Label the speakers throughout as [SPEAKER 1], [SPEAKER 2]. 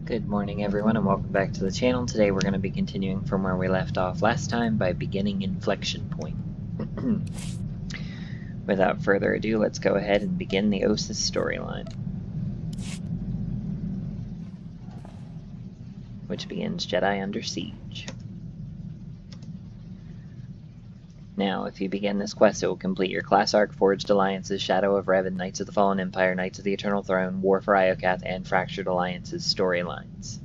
[SPEAKER 1] Good morning everyone and welcome back to the channel. Today we're going to be continuing from where we left off last time by beginning inflection point. Without further ado, let's go ahead and begin the Ossus storyline, which begins Jedi Under Siege. Now, if you begin this quest, it will complete your class arc, Forged Alliances, Shadow of Revan, Knights of the Fallen Empire, Knights of the Eternal Throne, War for Iokath, and Fractured Alliances storylines.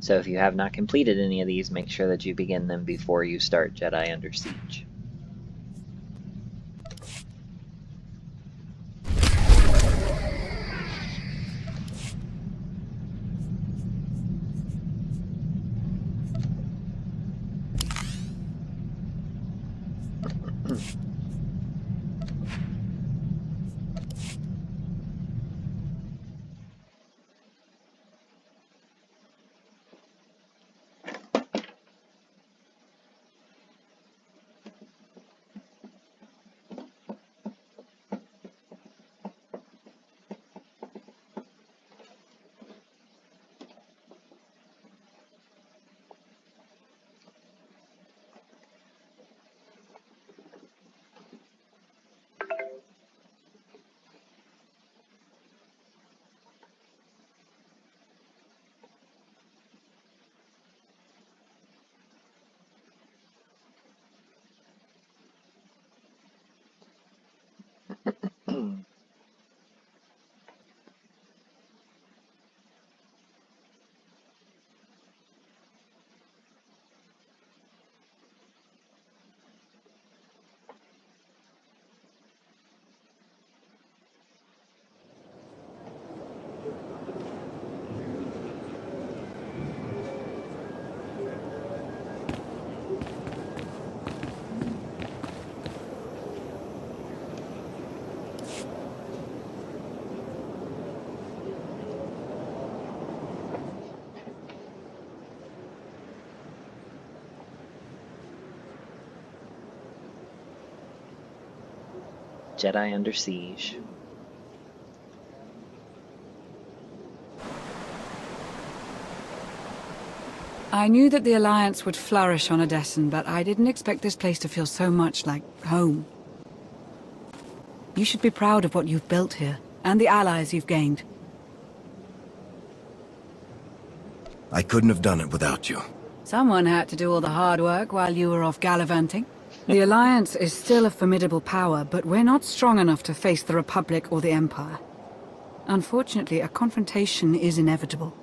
[SPEAKER 1] So if you have not completed any of these, make sure that you begin them before you start Jedi Under Siege. Jedi Under Siege.
[SPEAKER 2] I knew that the Alliance would flourish on Odessen, but I didn't expect this place to feel so much like home. You should be proud of what you've built here, and the allies you've gained.
[SPEAKER 3] I couldn't have done it without you.
[SPEAKER 2] Someone had to do all the hard work while you were off gallivanting. The Alliance is still a formidable power, but we're not strong enough to face the Republic or the Empire. Unfortunately, a confrontation is inevitable.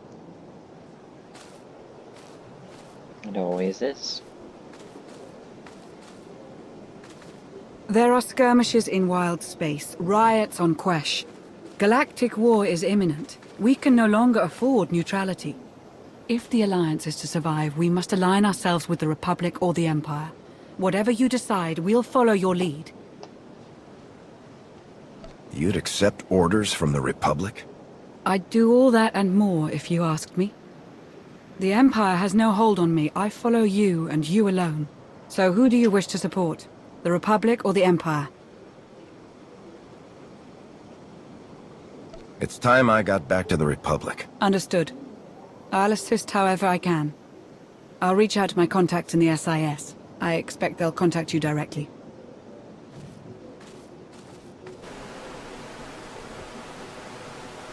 [SPEAKER 1] It always is.
[SPEAKER 2] There are skirmishes in wild space, riots on Quesh. Galactic war is imminent. We can no longer afford neutrality. If the Alliance is to survive, we must align ourselves with the Republic or the Empire. Whatever you decide, we'll follow your lead.
[SPEAKER 3] You'd accept orders from the Republic?
[SPEAKER 2] I'd do all that and more if you asked me. The Empire has no hold on me. I follow you and you alone. So who do you wish to support? The Republic or the Empire?
[SPEAKER 3] It's time I got back to the Republic.
[SPEAKER 2] Understood. I'll assist however I can. I'll reach out to my contacts in the SIS. I expect they'll contact you directly.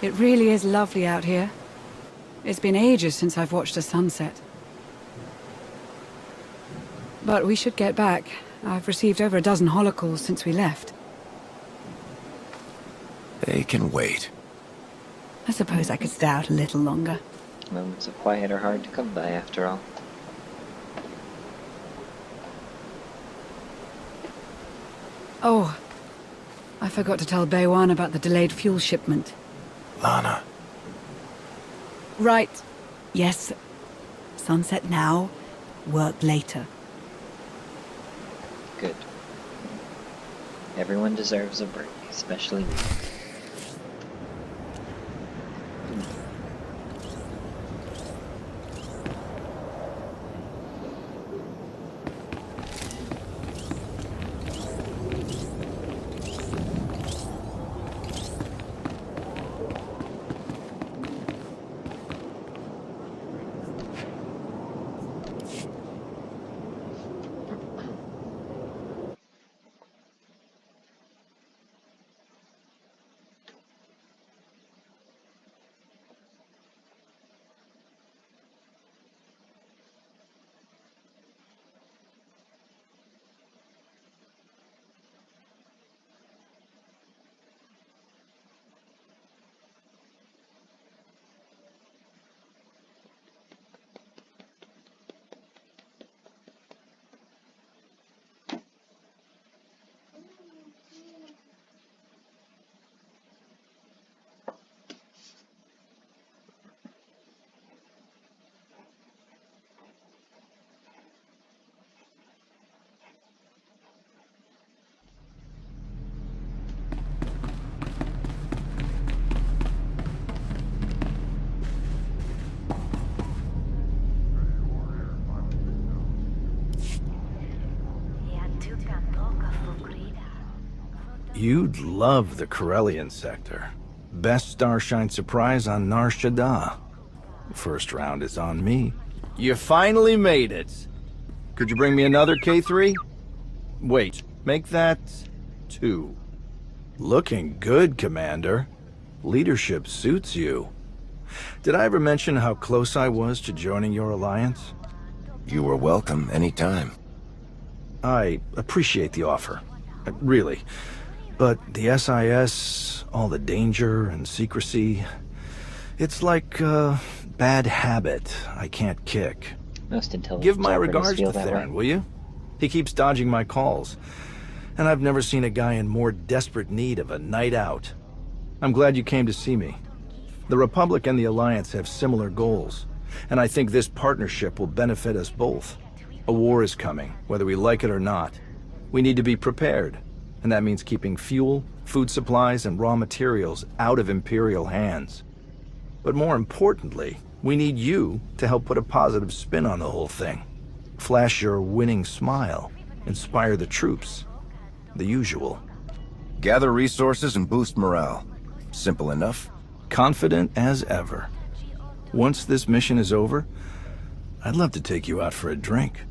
[SPEAKER 2] It really is lovely out here. It's been ages since I've watched a sunset. But we should get back. I've received over a dozen holocalls since we left.
[SPEAKER 3] They can wait.
[SPEAKER 2] I suppose I could stay out a little longer.
[SPEAKER 1] Moments of quiet are hard to come by after all.
[SPEAKER 2] Oh, I forgot to tell Baywan about the delayed fuel shipment.
[SPEAKER 3] Lana.
[SPEAKER 2] Right. Yes. Sunset now, work later.
[SPEAKER 1] Good. Everyone deserves a break, especially you.
[SPEAKER 3] You'd love the Corellian sector. Best Starshine surprise on Nar Shaddaa. First round is on me. You finally made it. Could you bring me another K3? Wait, make that 2. Looking good, Commander. Leadership suits you. Did I ever mention how close I was to joining your alliance? You were welcome anytime. I appreciate the offer. Really. But the SIS, all the danger and secrecy, it's like a bad habit I can't kick.
[SPEAKER 1] Most intelligent.
[SPEAKER 3] Give my
[SPEAKER 1] operatives
[SPEAKER 3] regards
[SPEAKER 1] feel
[SPEAKER 3] to
[SPEAKER 1] that
[SPEAKER 3] Theron,
[SPEAKER 1] way.
[SPEAKER 3] will you? He keeps dodging my calls. And I've never seen a guy in more desperate need of a night out. I'm glad you came to see me. The Republic and the Alliance have similar goals, and I think this partnership will benefit us both. A war is coming, whether we like it or not. We need to be prepared, and that means keeping fuel, food supplies, and raw materials out of Imperial hands. But more importantly, we need you to help put a positive spin on the whole thing. Flash your winning smile, inspire the troops. The usual. Gather resources and boost morale. Simple enough. Confident as ever. Once this mission is over, I'd love to take you out for a drink.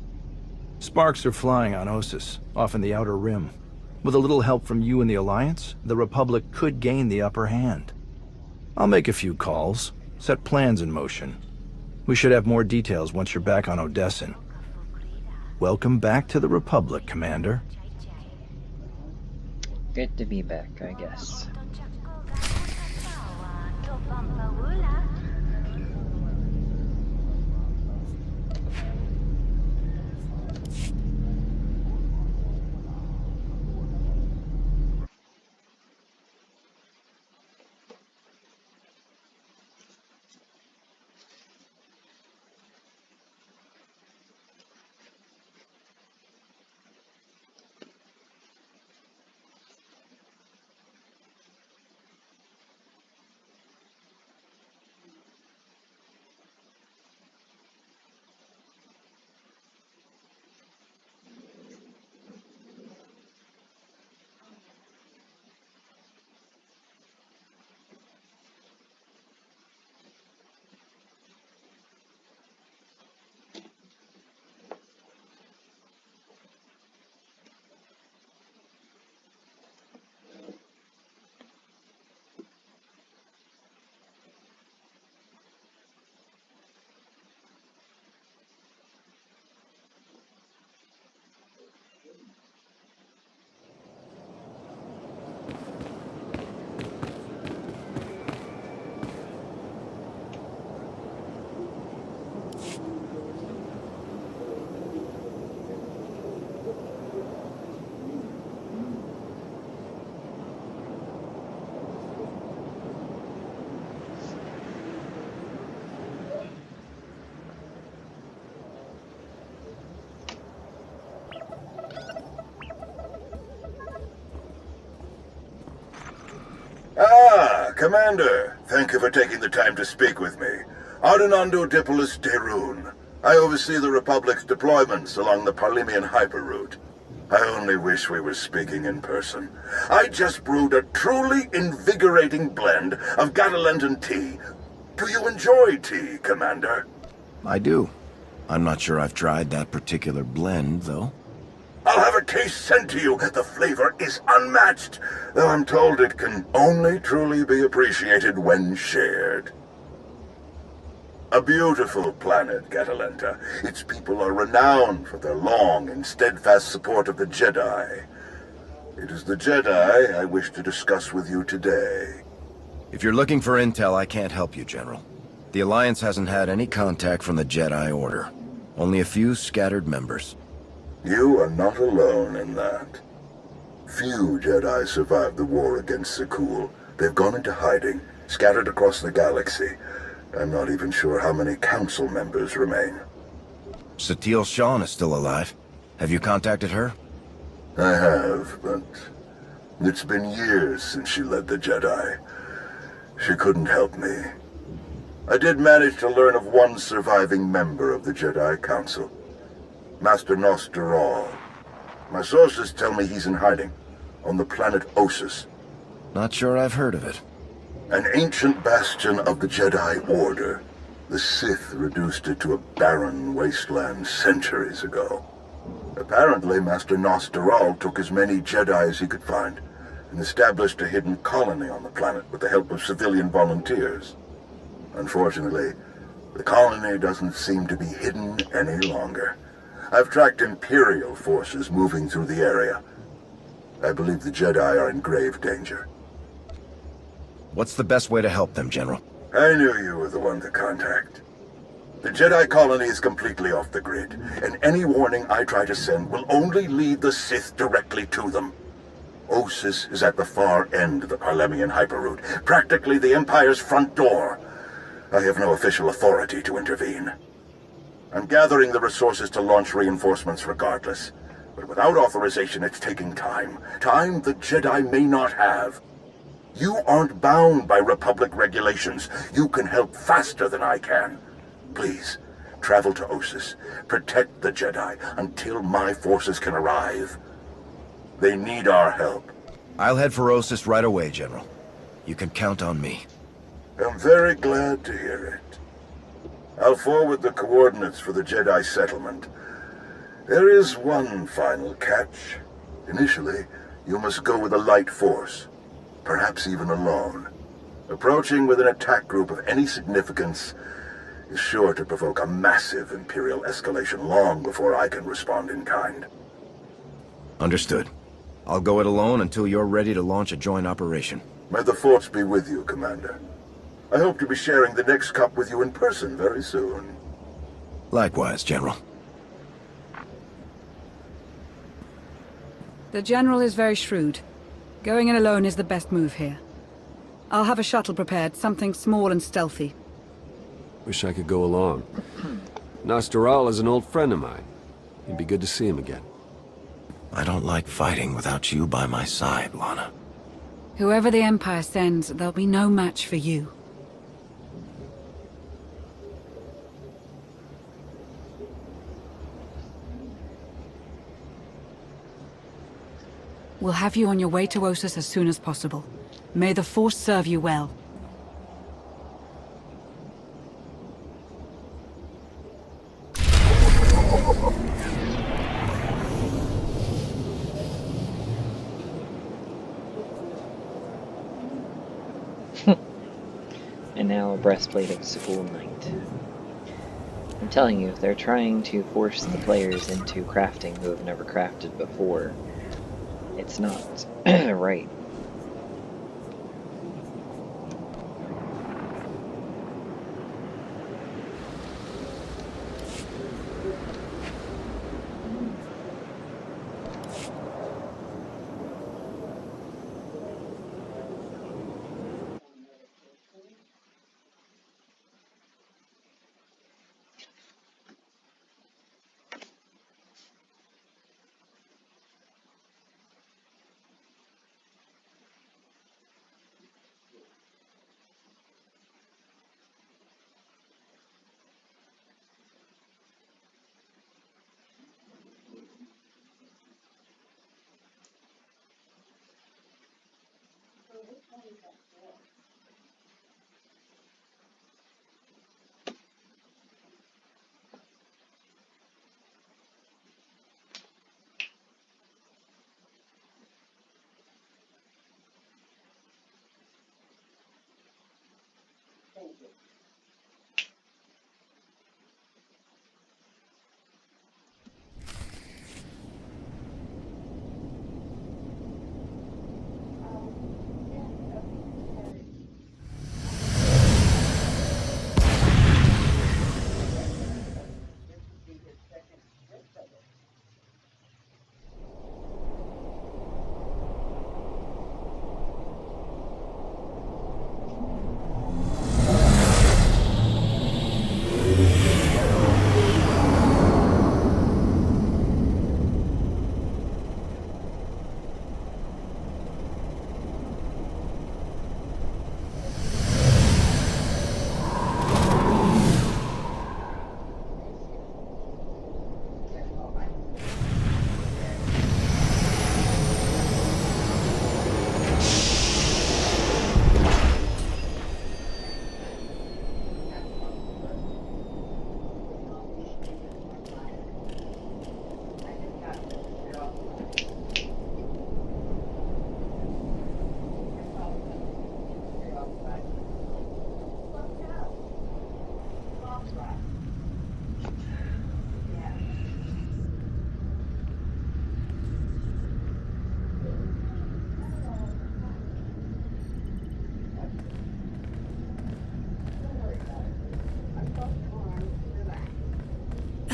[SPEAKER 3] Sparks are flying on Ossus, off in the Outer Rim. With a little help from you and the Alliance, the Republic could gain the upper hand. I'll make a few calls, set plans in motion. We should have more details once you're back on Odessen. Welcome back to the Republic, Commander.
[SPEAKER 1] Good to be back, I guess.
[SPEAKER 4] Ah, Commander. Thank you for taking the time to speak with me. Ardinando Dipolis Derun. I oversee the Republic's deployments along the Parlimian hyperroute. I only wish we were speaking in person. I just brewed a truly invigorating blend of Gatalentan tea. Do you enjoy tea, Commander?
[SPEAKER 3] I do. I'm not sure I've tried that particular blend, though.
[SPEAKER 4] I'll have a case sent to you. The flavor is unmatched, though I'm told it can only truly be appreciated when shared. A beautiful planet, Catalenta. Its people are renowned for their long and steadfast support of the Jedi. It is the Jedi I wish to discuss with you today.
[SPEAKER 3] If you're looking for intel, I can't help you, General. The Alliance hasn't had any contact from the Jedi Order. Only a few scattered members.
[SPEAKER 4] You are not alone in that. Few Jedi survived the war against Sekul. They've gone into hiding, scattered across the galaxy. I'm not even sure how many council members remain.
[SPEAKER 3] Satele Shan is still alive. Have you contacted her?
[SPEAKER 4] I have, but it's been years since she led the Jedi. She couldn't help me. I did manage to learn of one surviving member of the Jedi Council. Master Nosteral. My sources tell me he's in hiding, on the planet Ossus.
[SPEAKER 5] Not sure I've heard of it.
[SPEAKER 4] An ancient bastion of the Jedi Order. The Sith reduced it to a barren wasteland centuries ago. Apparently, Master Nostaral took as many Jedi as he could find and established a hidden colony on the planet with the help of civilian volunteers. Unfortunately, the colony doesn't seem to be hidden any longer. I've tracked Imperial forces moving through the area. I believe the Jedi are in grave danger.
[SPEAKER 5] What's the best way to help them, General?
[SPEAKER 4] I knew you were the one to contact. The Jedi colony is completely off the grid, and any warning I try to send will only lead the Sith directly to them. Ossus is at the far end of the Parlemian hyperroute, practically the Empire's front door. I have no official authority to intervene. I'm gathering the resources to launch reinforcements regardless, but without authorization it's taking time. Time the Jedi may not have. You aren't bound by Republic regulations. You can help faster than I can. Please, travel to Ossus. Protect the Jedi until my forces can arrive. They need our help.
[SPEAKER 5] I'll head for Ossus right away, General. You can count on me.
[SPEAKER 4] I'm very glad to hear it. I'll forward the coordinates for the Jedi settlement. There is one final catch. Initially, you must go with a light force. Perhaps even alone. Approaching with an attack group of any significance is sure to provoke a massive Imperial escalation long before I can respond in kind.
[SPEAKER 5] Understood. I'll go it alone until you're ready to launch a joint operation.
[SPEAKER 4] May the Force be with you, Commander. I hope to be sharing the next cup with you in person very soon.
[SPEAKER 5] Likewise, General.
[SPEAKER 2] The General is very shrewd. Going in alone is the best move here. I'll have a shuttle prepared, something small and stealthy.
[SPEAKER 6] Wish I could go along. Nostaral is an old friend of mine. It'd be good to see him again.
[SPEAKER 5] I don't like fighting without you by my side, Lana.
[SPEAKER 2] Whoever the Empire sends, there'll be no match for you. We'll have you on your way to Ossus as soon as possible. May the Force serve you well.
[SPEAKER 1] And now a breastplate of School Knight. I'm telling you, if they're trying to force the players into crafting who have never crafted before, it's not right.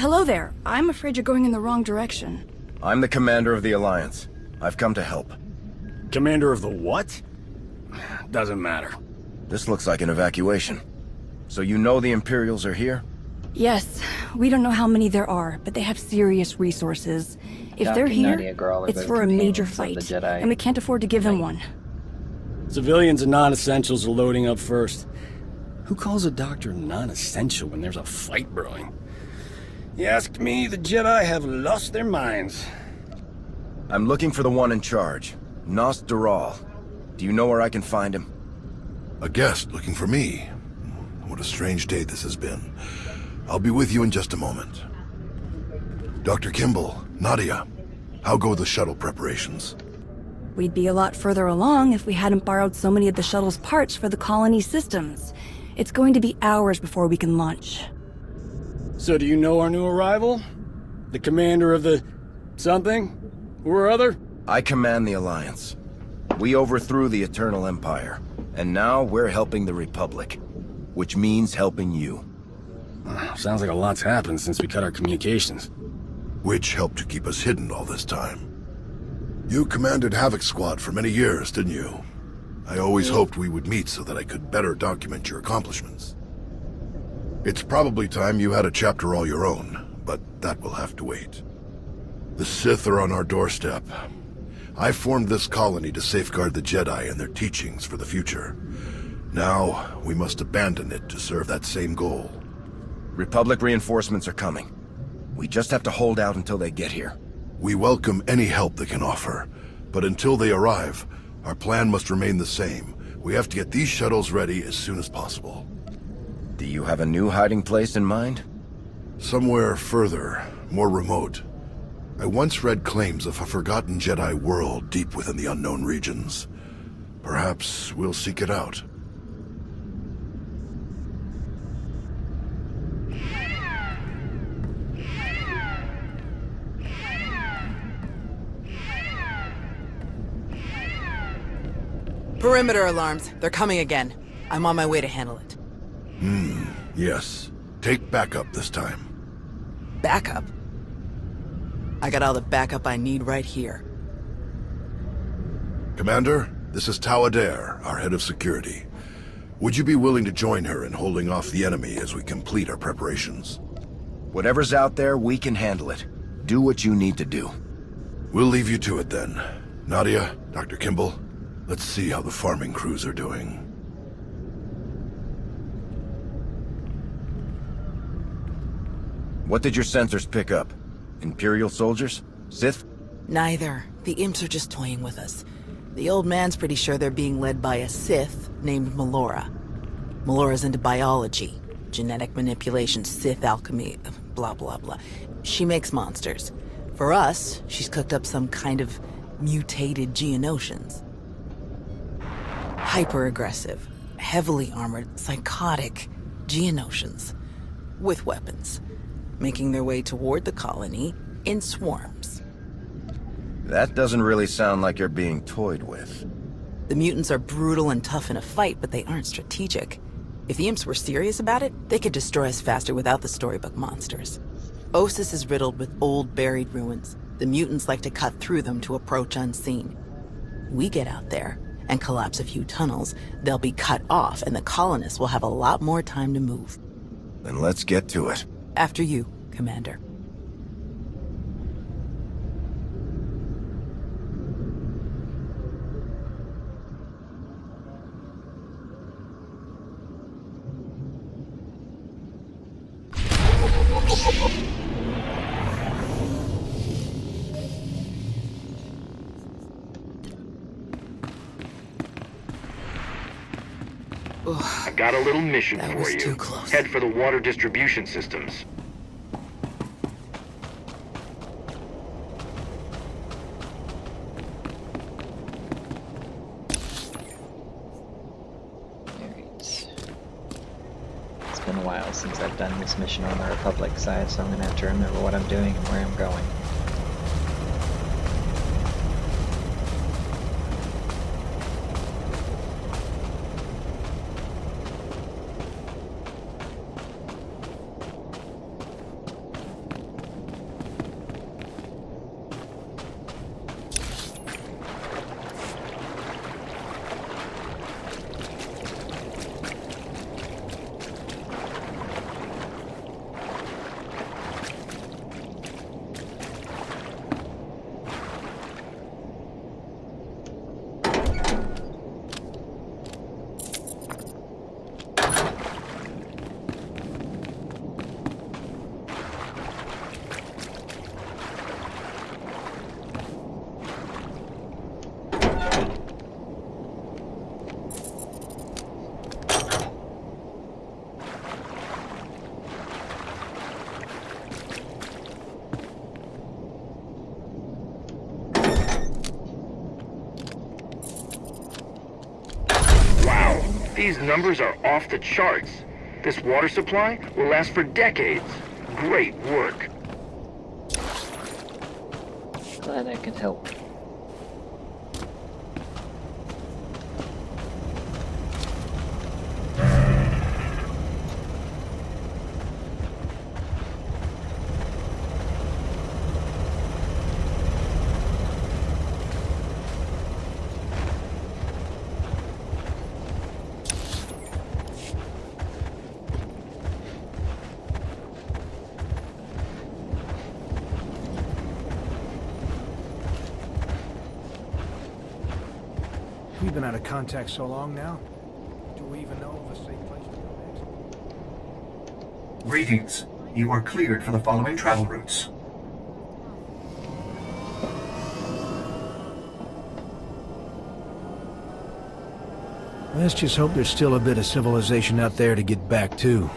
[SPEAKER 7] Hello there. I'm afraid you're going in the wrong direction.
[SPEAKER 5] I'm the commander of the Alliance. I've come to help.
[SPEAKER 8] Commander of the what? Doesn't matter.
[SPEAKER 5] This looks like an evacuation. So you know the Imperials are here?
[SPEAKER 7] Yes, we don't know how many there are, but they have serious resources. If
[SPEAKER 1] Doc
[SPEAKER 7] they're
[SPEAKER 1] and
[SPEAKER 7] here,
[SPEAKER 1] Nadia Girl are
[SPEAKER 7] it's
[SPEAKER 1] both
[SPEAKER 7] for a major
[SPEAKER 1] companions of
[SPEAKER 7] fight,
[SPEAKER 1] the Jedi.
[SPEAKER 7] and we can't afford to give them one.
[SPEAKER 8] Civilians and non-essentials are loading up first. Who calls a doctor non-essential when there's a fight brewing? You ask me, the Jedi have lost their minds.
[SPEAKER 5] I'm looking for the one in charge, Nost Dural. Do you know where I can find him?
[SPEAKER 9] A guest looking for me. What a strange day this has been. I'll be with you in just a moment. Dr. Kimball, Nadia, how go the shuttle preparations?
[SPEAKER 7] We'd be a lot further along if we hadn't borrowed so many of the shuttle's parts for the colony systems. It's going to be hours before we can launch.
[SPEAKER 8] So do you know our new arrival? The commander of the... something? Or other?
[SPEAKER 5] I command the Alliance. We overthrew the Eternal Empire, and now we're helping the Republic, which means helping you.
[SPEAKER 8] Sounds like a lot's happened since we cut our communications.
[SPEAKER 9] Which helped to keep us hidden all this time. You commanded Havoc Squad for many years, didn't you? I always hoped we would meet so that I could better document your accomplishments. It's probably time you had a chapter all your own, but that will have to wait. The Sith are on our doorstep. I formed this colony to safeguard the Jedi and their teachings for the future. Now, we must abandon it to serve that same goal.
[SPEAKER 5] Republic reinforcements are coming. We just have to hold out until they get here.
[SPEAKER 9] We welcome any help they can offer, but until they arrive, our plan must remain the same. We have to get these shuttles ready as soon as possible.
[SPEAKER 5] Do you have a new hiding place in mind?
[SPEAKER 9] Somewhere further, more remote. I once read claims of a forgotten Jedi world deep within the unknown regions. Perhaps we'll seek it out.
[SPEAKER 10] Perimeter alarms. They're coming again. I'm on my way to handle it.
[SPEAKER 9] Yes. Take backup this time.
[SPEAKER 10] Backup? I got all the backup I need right here.
[SPEAKER 9] Commander, this is Tau Adair, our head of security. Would you be willing to join her in holding off the enemy as we complete our preparations?
[SPEAKER 5] Whatever's out there, we can handle it. Do what you need to do.
[SPEAKER 9] We'll leave you to it then. Nadia, Dr. Kimball, let's see how the farming crews are doing.
[SPEAKER 5] What did your sensors pick up? Imperial soldiers? Sith?
[SPEAKER 10] Neither. The imps are just toying with us. The old man's pretty sure they're being led by a Sith named Melora. Melora's into biology, genetic manipulation, Sith alchemy, blah blah blah. She makes monsters. For us, she's cooked up some kind of mutated Geonosians. Hyper-aggressive, heavily armored, psychotic Geonosians. With weapons. Making their way toward the colony in swarms.
[SPEAKER 5] That doesn't really sound like you're being toyed with.
[SPEAKER 10] The mutants are brutal and tough in a fight, but they aren't strategic. If the imps were serious about it, they could destroy us faster without the storybook monsters. Ossus is riddled with old buried ruins. The mutants like to cut through them to approach unseen. We get out there and collapse a few tunnels, they'll be cut off and the colonists will have a lot more time to move.
[SPEAKER 5] Then let's get to it.
[SPEAKER 10] After you, Commander.
[SPEAKER 11] I got a little mission
[SPEAKER 10] That
[SPEAKER 11] for
[SPEAKER 10] was
[SPEAKER 11] you.
[SPEAKER 10] too close.
[SPEAKER 11] Head for the water distribution systems.
[SPEAKER 1] Alright. It's been a while since I've done this mission on the Republic side, so I'm gonna have to remember what I'm doing and where I'm going.
[SPEAKER 11] These numbers are off the charts. This water supply will last for decades. Great work.
[SPEAKER 1] Glad I could help.
[SPEAKER 12] We've been out of contact so long now. Do we even know of a safe place to go next?
[SPEAKER 13] Greetings. You are cleared for the following travel routes.
[SPEAKER 12] Let's just hope there's still a bit of civilization out there to get back to.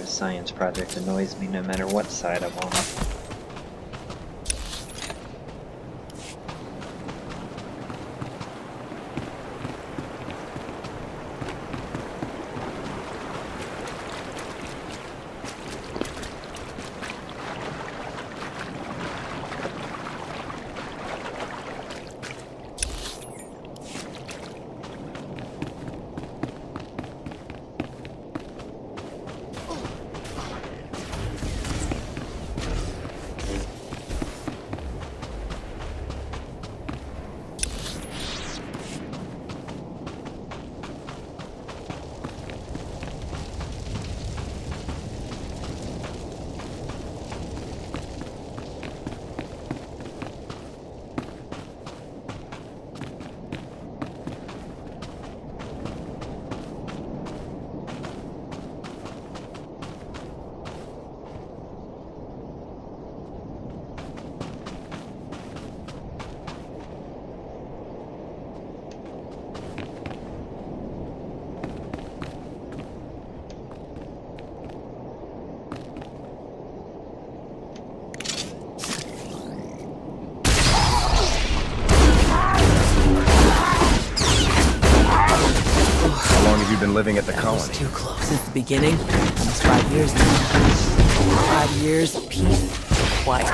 [SPEAKER 1] Science project annoys me no matter what side I'm on.
[SPEAKER 5] Been living at the colony.
[SPEAKER 10] Was too close. Since the beginning, almost 5 years now. 5 years of peace, quiet.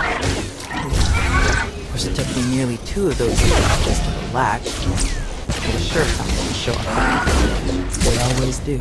[SPEAKER 10] course, it took me nearly 2 of those years just to relax. It was sure something to show up. They always do.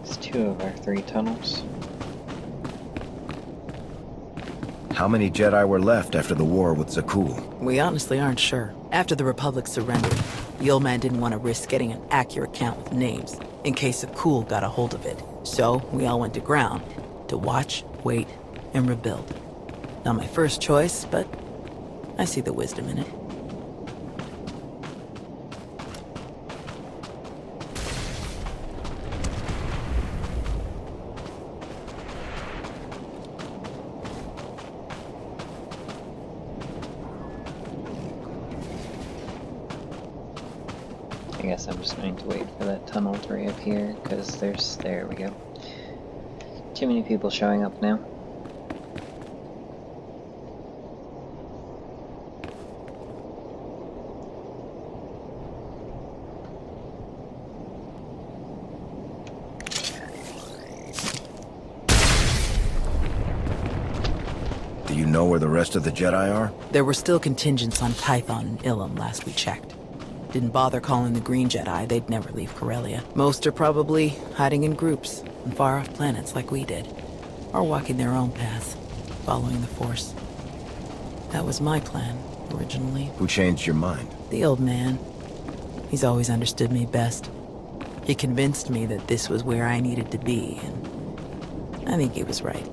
[SPEAKER 1] It's 2 of our 3 tunnels.
[SPEAKER 5] How many Jedi were left after the war with Zakul?
[SPEAKER 10] We honestly aren't sure. After the Republic surrendered, the old man didn't want to risk getting an accurate count with names, in case Zakul got a hold of it. So, we all went to ground, to watch, wait, and rebuild. Not my first choice, but I see the wisdom in it.
[SPEAKER 1] I guess I'm just going to wait for that tunnel to reappear, because there we go. Too many people showing up now.
[SPEAKER 5] Do you know where the rest of the Jedi are?
[SPEAKER 10] There were still contingents on Tython and Ilum last we checked. Didn't bother calling the Green Jedi, they'd never leave Corellia. Most are probably hiding in groups on far-off planets like we did. Or walking their own path, following the Force. That was my plan, originally.
[SPEAKER 5] Who changed your mind?
[SPEAKER 10] The old man. He's always understood me best. He convinced me that this was where I needed to be, and I think he was right.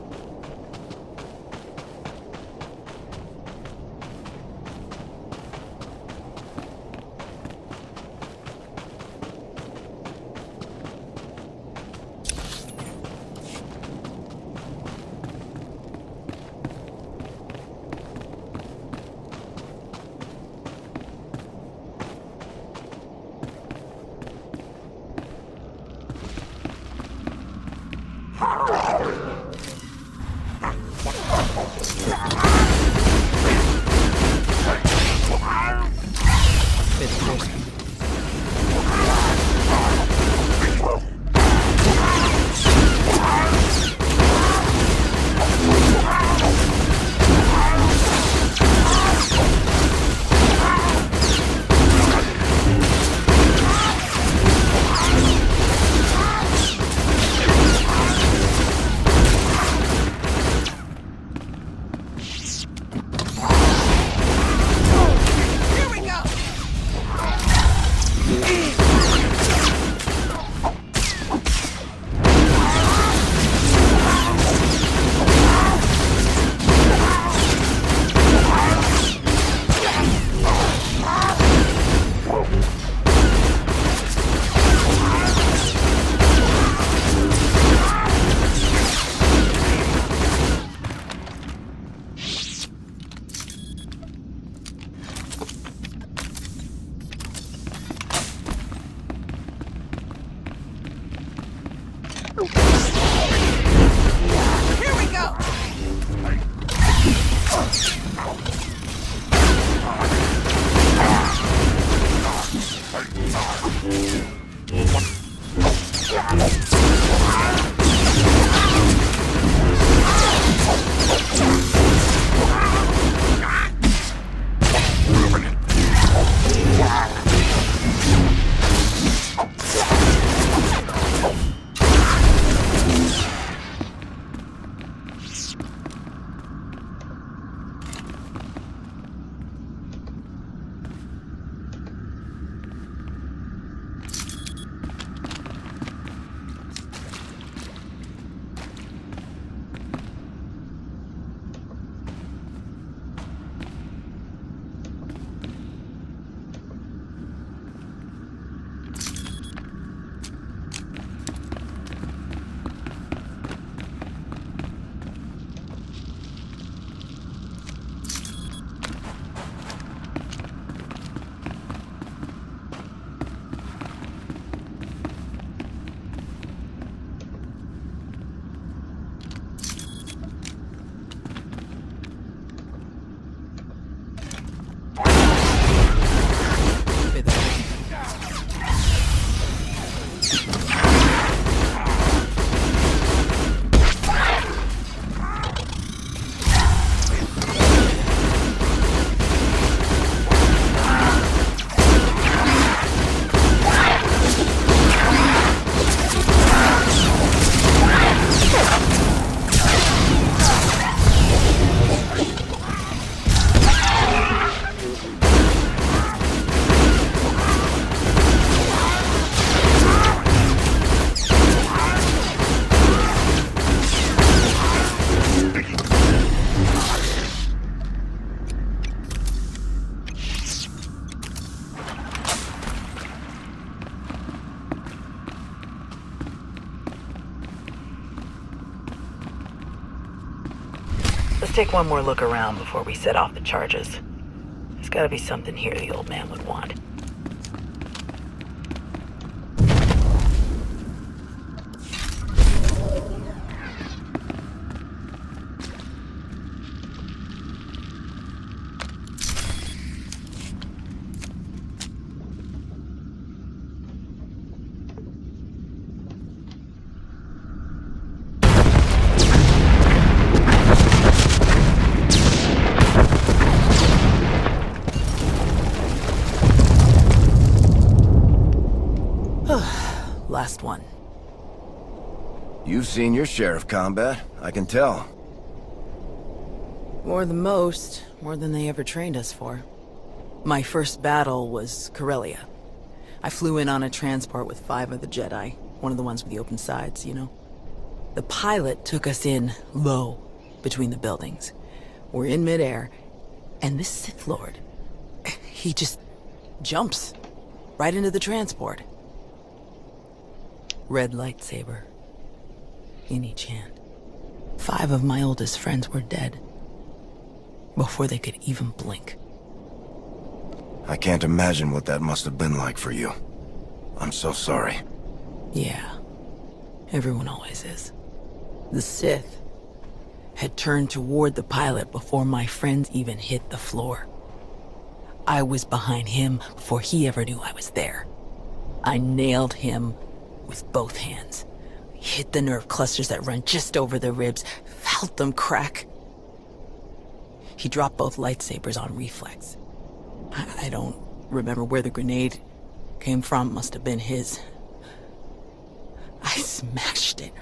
[SPEAKER 10] Let's take one more look around before we set off the charges. There's gotta be something here the old man would want. Last one.
[SPEAKER 5] You've seen your share of combat, I can tell.
[SPEAKER 10] More than most, more than they ever trained us for. My first battle was Corellia. I flew in on a transport with 5 of the Jedi, one of the ones with the open sides, you know. The pilot took us in low, between the buildings. We're in midair, and this Sith Lord, he just jumps right into the transport. Red lightsaber in each hand. 5 of my oldest friends were dead before they could even blink.
[SPEAKER 5] I can't imagine what that must have been like for you. I'm so sorry.
[SPEAKER 10] Yeah, everyone always is. The Sith had turned toward the pilot before my friends even hit the floor. I was behind him before he ever knew I was there. I nailed him with both hands. Hit the nerve clusters that run just over the ribs, felt them crack. He dropped both lightsabers on reflex. I don't remember where the grenade came from, must have been his. I smashed it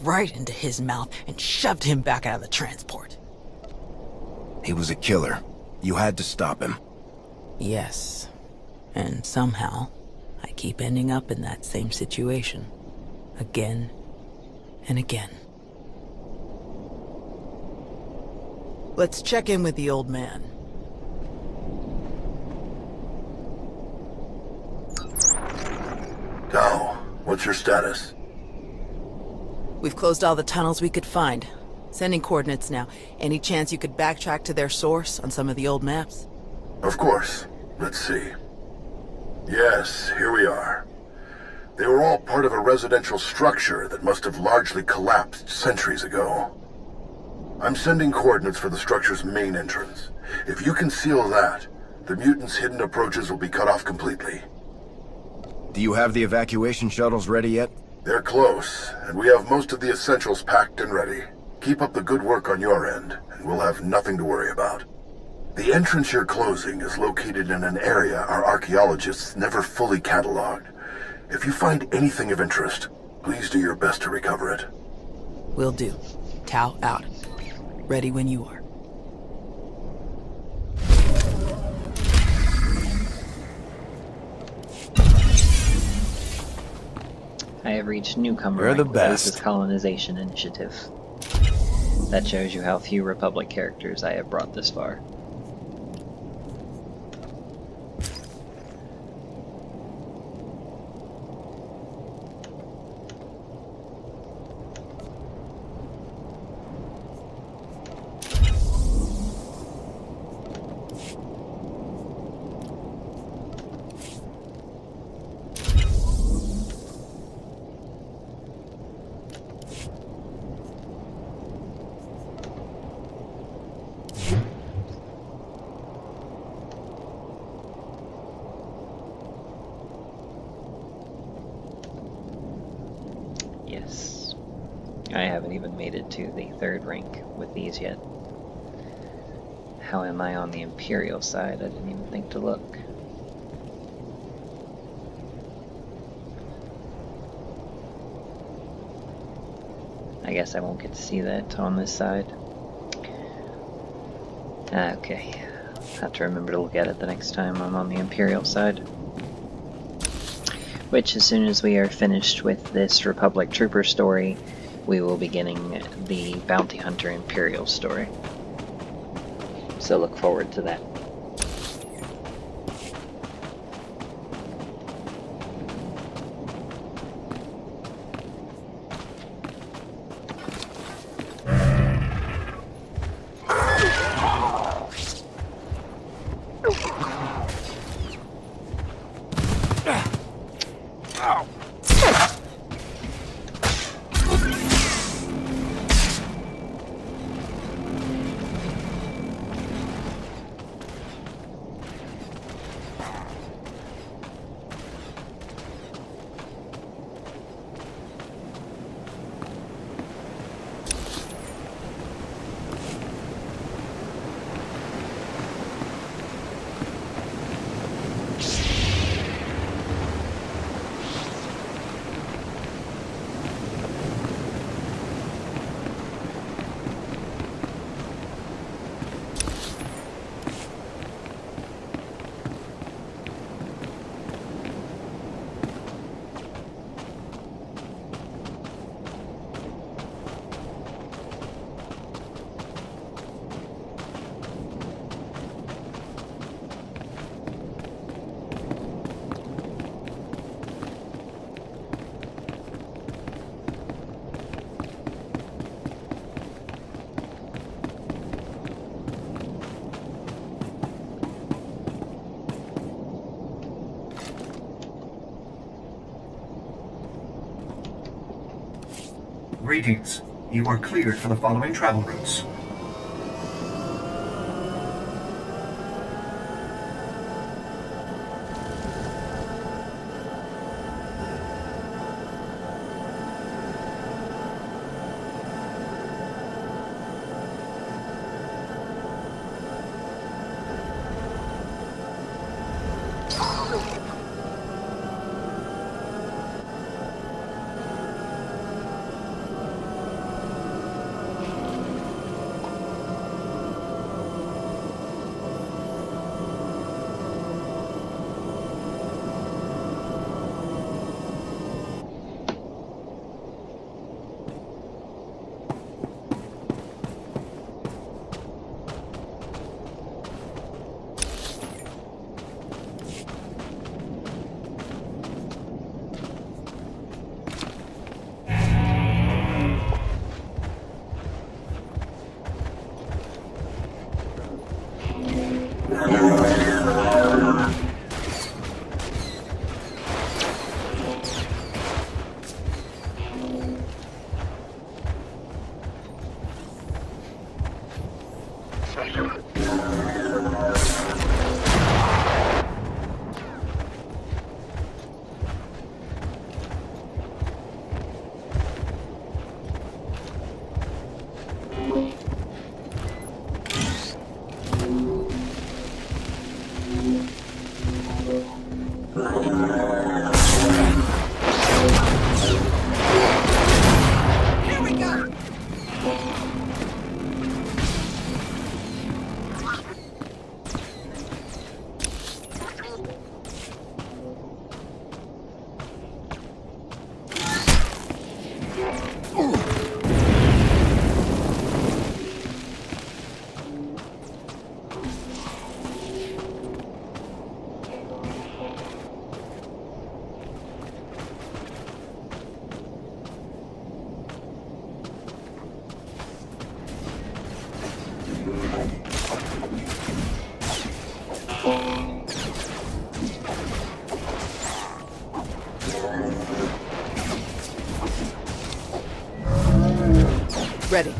[SPEAKER 10] right into his mouth and shoved him back out of the transport.
[SPEAKER 5] He was a killer. You had to stop him.
[SPEAKER 10] Yes. And somehow, I keep ending up in that same situation. Again and again. Let's check in with the old man.
[SPEAKER 4] Now, what's your status?
[SPEAKER 10] We've closed all the tunnels we could find. Sending coordinates now. Any chance you could backtrack to their source on some of the old maps?
[SPEAKER 4] Of course. Let's see. Yes, here we are. They were all part of a residential structure that must have largely collapsed centuries ago. I'm sending coordinates for the structure's main entrance. If you can seal that, the mutants' hidden approaches will be cut off completely.
[SPEAKER 5] Do you have the evacuation shuttles ready yet?
[SPEAKER 9] They're close, and we have most of the essentials packed and ready. Keep up the good work on your end, and we'll have nothing to worry about. The entrance you're closing is located in an area our archaeologists never fully cataloged. If you find anything of interest, please do your best to recover it.
[SPEAKER 10] Will do. Tau out. Ready when you are.
[SPEAKER 1] I have reached newcomer
[SPEAKER 5] You're the
[SPEAKER 1] rank with
[SPEAKER 5] best.
[SPEAKER 1] Ossus colonization initiative. That shows you how few Republic characters I have brought this far. Yes. I haven't even made it to the 3rd rank with these yet. How am I on the Imperial side? I didn't even think to look. I guess I won't get to see that on this side. Okay. Have to remember to look at it the next time I'm on the Imperial side. Which, as soon as we are finished with this Republic Trooper story, we will be beginning the Bounty Hunter Imperial story. So look forward to that.
[SPEAKER 13] Greetings. You are cleared for the following travel routes.
[SPEAKER 10] Ready.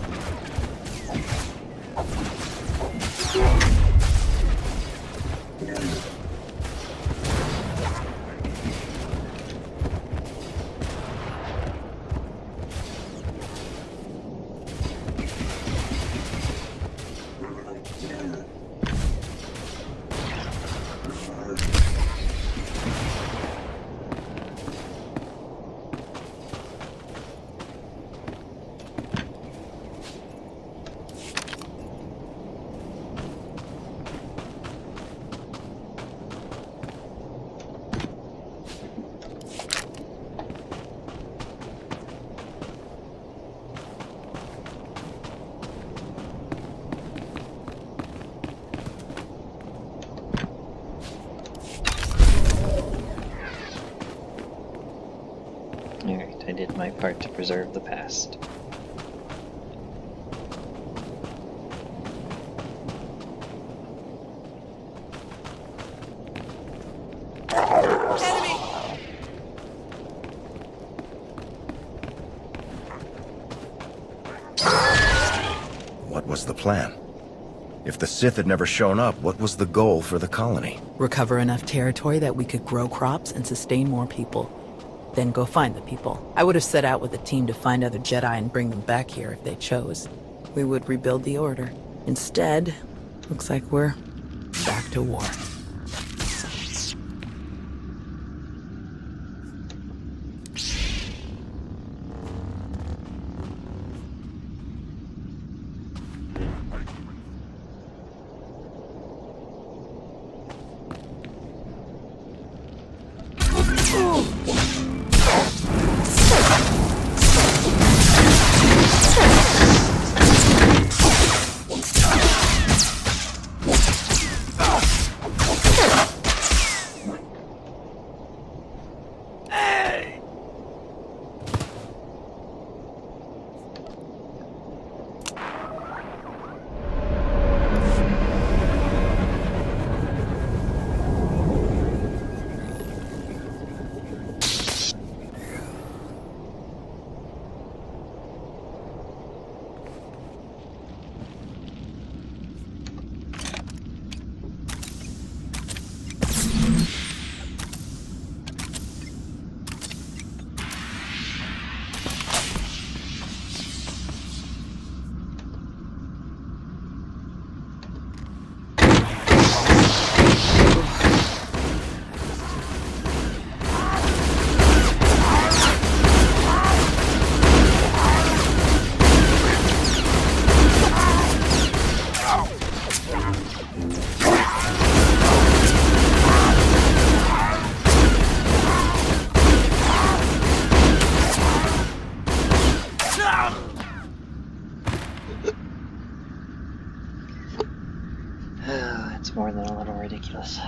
[SPEAKER 1] Alright, I did my part to preserve the past.
[SPEAKER 5] What was the plan? If the Sith had never shown up, what was the goal for the colony?
[SPEAKER 10] Recover enough territory that we could grow crops and sustain more people. Then go find the people. I would have set out with a team to find other Jedi and bring them back here if they chose. We would rebuild the Order. Instead, looks like we're back to war.
[SPEAKER 1] It's more than a little ridiculous.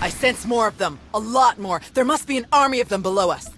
[SPEAKER 10] I sense more of them. A lot more. There must be an army of them below us.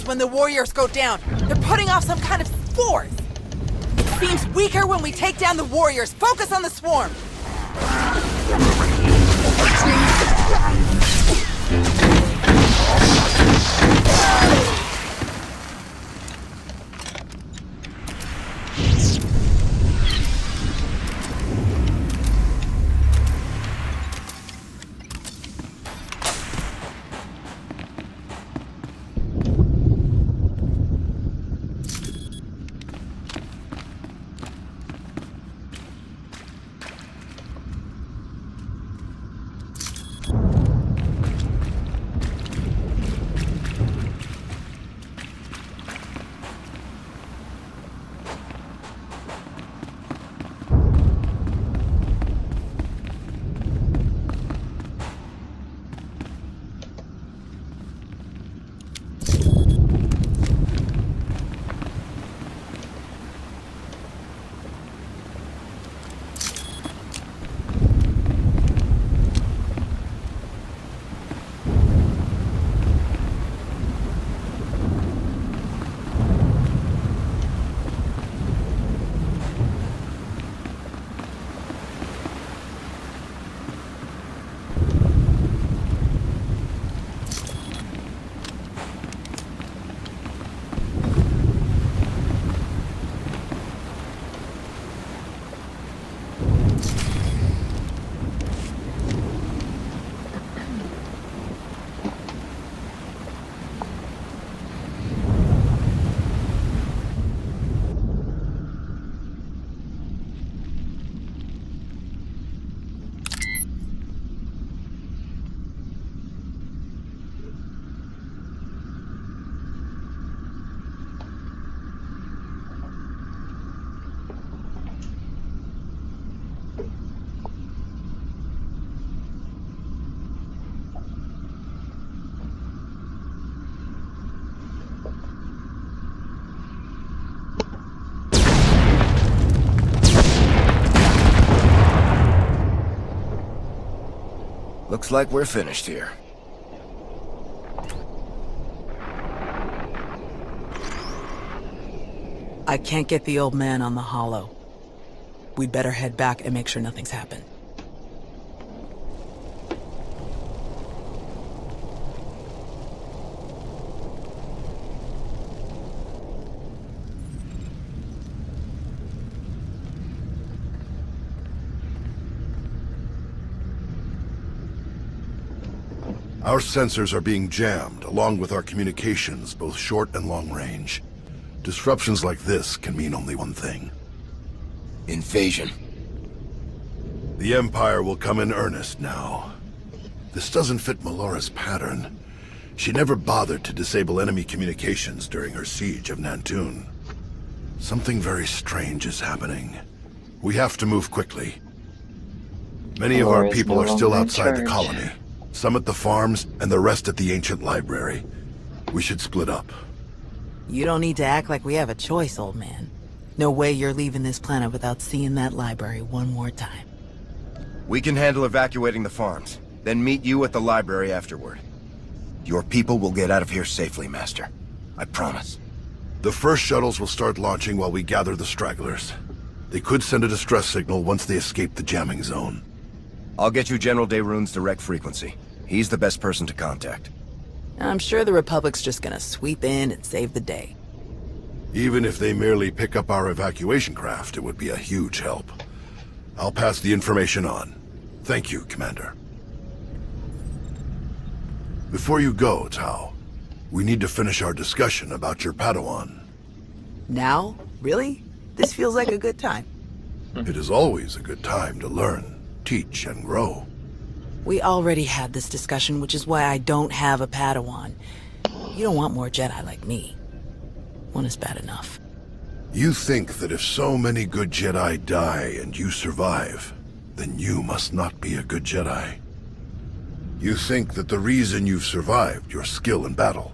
[SPEAKER 10] When the warriors go down, they're putting off some kind of spores. It seems weaker when we take down the warriors. Focus on the swarm.
[SPEAKER 5] Looks like we're finished here.
[SPEAKER 10] I can't get the old man on the hollow. We'd better head back and make sure nothing's happened.
[SPEAKER 9] Our sensors are being jammed, along with our communications, both short and long range. Disruptions like this can mean only one thing.
[SPEAKER 5] Invasion.
[SPEAKER 9] The Empire will come in earnest now. This doesn't fit Melora's pattern. She never bothered to disable enemy communications during her siege of Nantoon. Something very strange is happening. We have to move quickly. Many of our people are still outside the colony. Some at the farms, and the rest at the ancient library. We should split up.
[SPEAKER 10] You don't need to act like we have a choice, old man. No way you're leaving this planet without seeing that library one more time.
[SPEAKER 5] We can handle evacuating the farms, then meet you at the library afterward. Your people will get out of here safely, Master. I promise.
[SPEAKER 9] The first shuttles will start launching while we gather the stragglers. They could send a distress signal once they escape the jamming zone.
[SPEAKER 5] I'll get you General Dae'Run's direct frequency. He's the best person to contact.
[SPEAKER 10] I'm sure the Republic's just gonna sweep in and save the day.
[SPEAKER 9] Even if they merely pick up our evacuation craft, it would be a huge help. I'll pass the information on. Thank you, Commander. Before you go, Tao, we need to finish our discussion about your Padawan.
[SPEAKER 10] Now? Really? This feels like a good time.
[SPEAKER 9] It is always a good time to learn, teach, and grow.
[SPEAKER 10] We already had this discussion, which is why I don't have a Padawan. You don't want more Jedi like me. One is bad enough.
[SPEAKER 9] You think that if so many good Jedi die and you survive, then you must not be a good Jedi. You think that the reason you've survived, your skill in battle,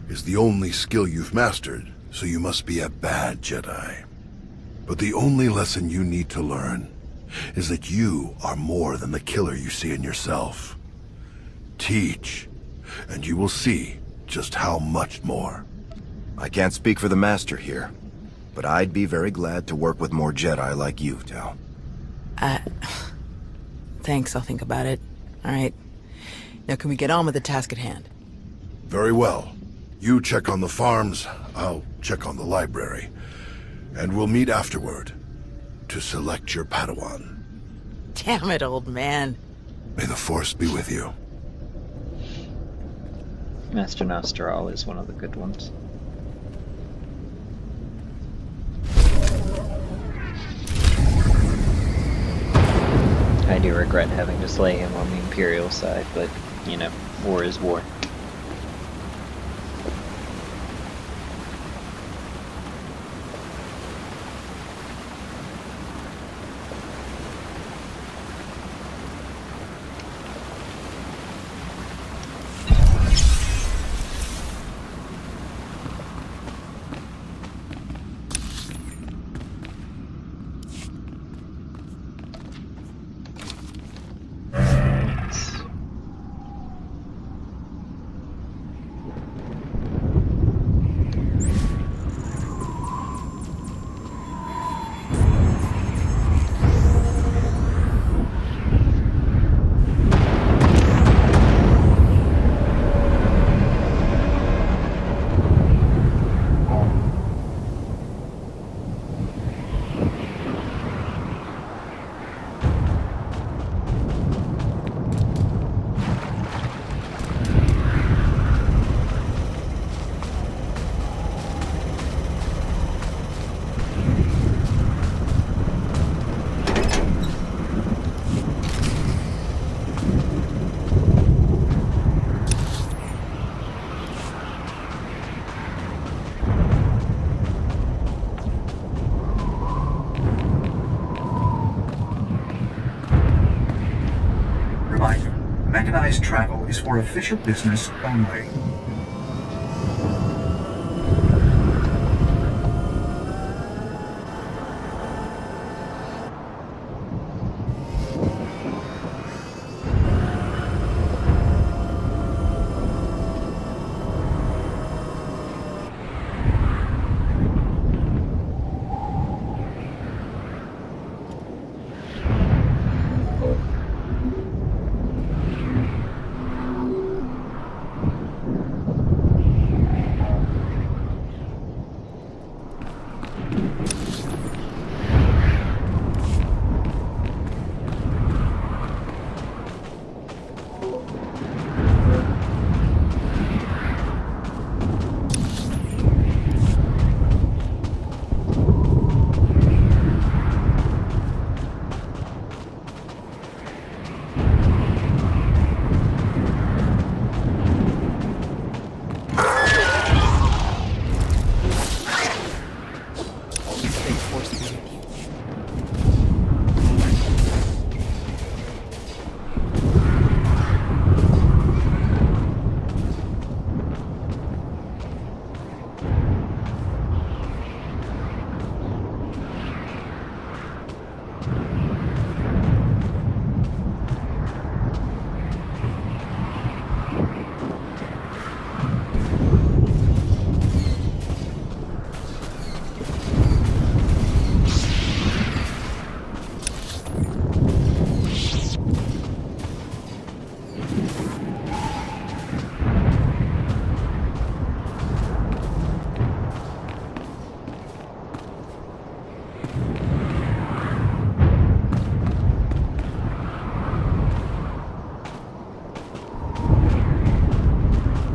[SPEAKER 9] is the only skill you've mastered, so you must be a bad Jedi. But the only lesson you need to learn is that you are more than the killer you see in yourself. Teach, and you will see just how much more.
[SPEAKER 5] I can't speak for the Master here, but I'd be very glad to work with more Jedi like you, Tao.
[SPEAKER 10] Thanks, I'll think about it. Alright. Now can we get on with the task at hand?
[SPEAKER 9] Very well. You check on the farms, I'll check on the library. And we'll meet afterward to select your Padawan.
[SPEAKER 10] Damn it, old man.
[SPEAKER 9] May the Force be with you.
[SPEAKER 1] Master Nostral is one of the good ones. I do regret having to slay him on the Imperial side, but, you know, war is war.
[SPEAKER 13] Mechanized travel is for official business only.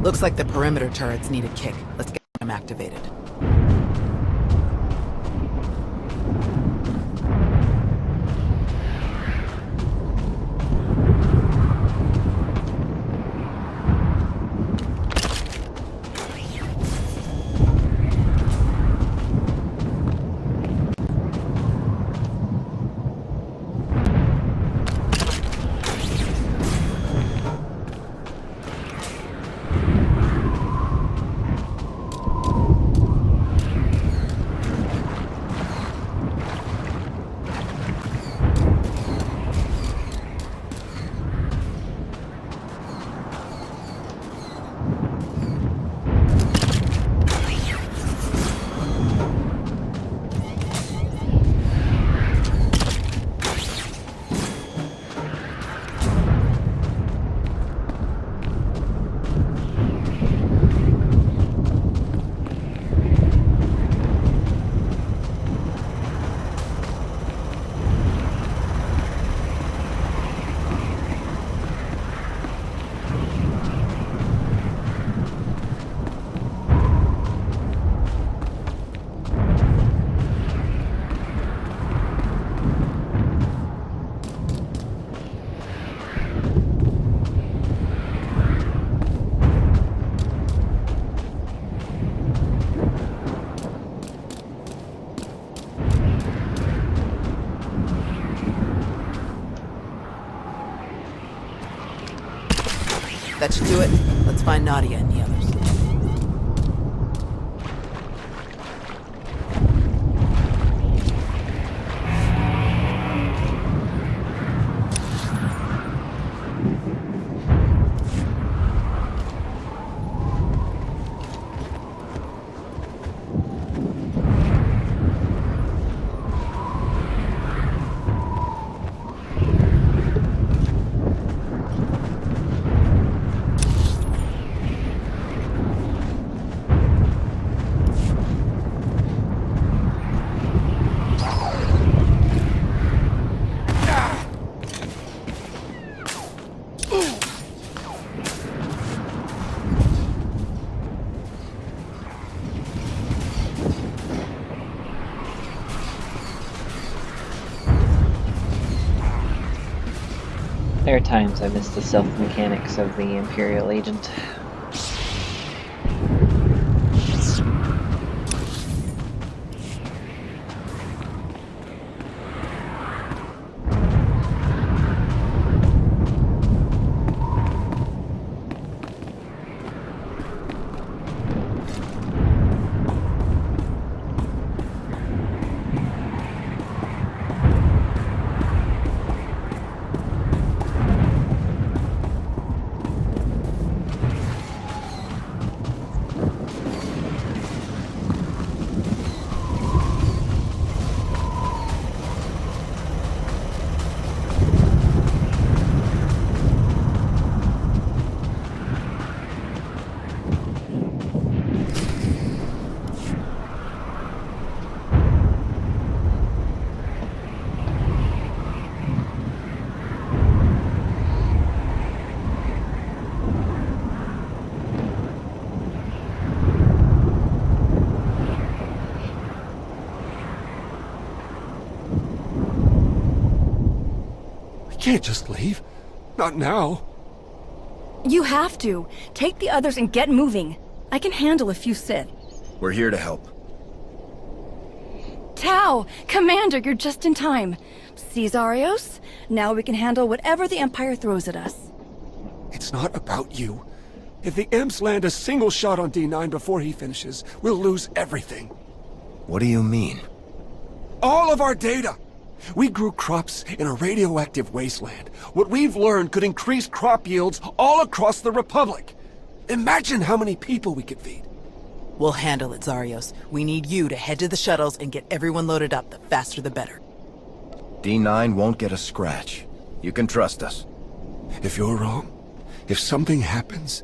[SPEAKER 10] Looks like the perimeter turrets need a kick. Let's get them activated. That should do it. Let's find Nadia and the others.
[SPEAKER 1] There are times I miss the stealth mechanics of the Imperial Agent.
[SPEAKER 6] Can't just leave. Not now.
[SPEAKER 7] You have to. Take the others and get moving. I can handle a few Sith.
[SPEAKER 5] We're here to help.
[SPEAKER 7] Tau! Commander, you're just in time. See, Zarios? Now we can handle whatever the Empire throws at us.
[SPEAKER 6] It's not about you. If the Imps land a single shot on D9 before he finishes, we'll lose everything.
[SPEAKER 5] What do you mean?
[SPEAKER 6] All of our data! We grew crops in a radioactive wasteland. What we've learned could increase crop yields all across the Republic. Imagine how many people we could feed.
[SPEAKER 10] We'll handle it, Zarios. We need you to head to the shuttles and get everyone loaded up. The faster the better.
[SPEAKER 5] D9 won't get a scratch. You can trust us.
[SPEAKER 6] If you're wrong, if something happens...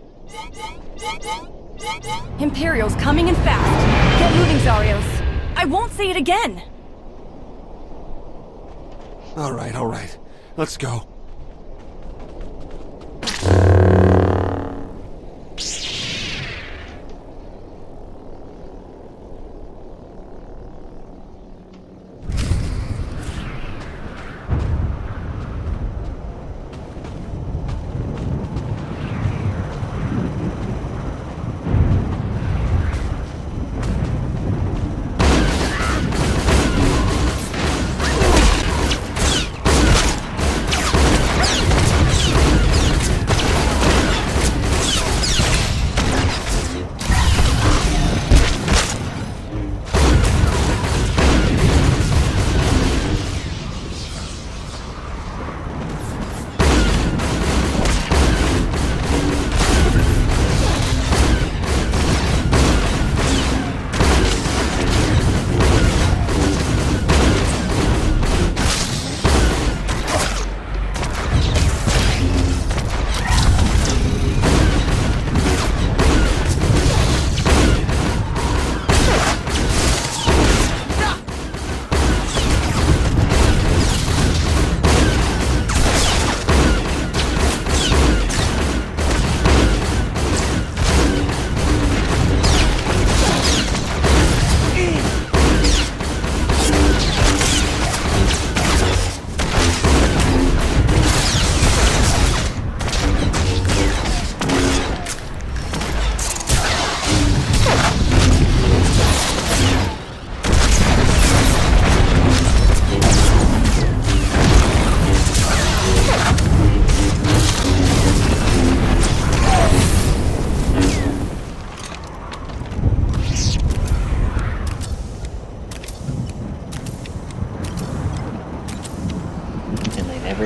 [SPEAKER 7] Imperials coming in fast. Get moving, Zarios. I won't say it again.
[SPEAKER 6] All right. Let's go.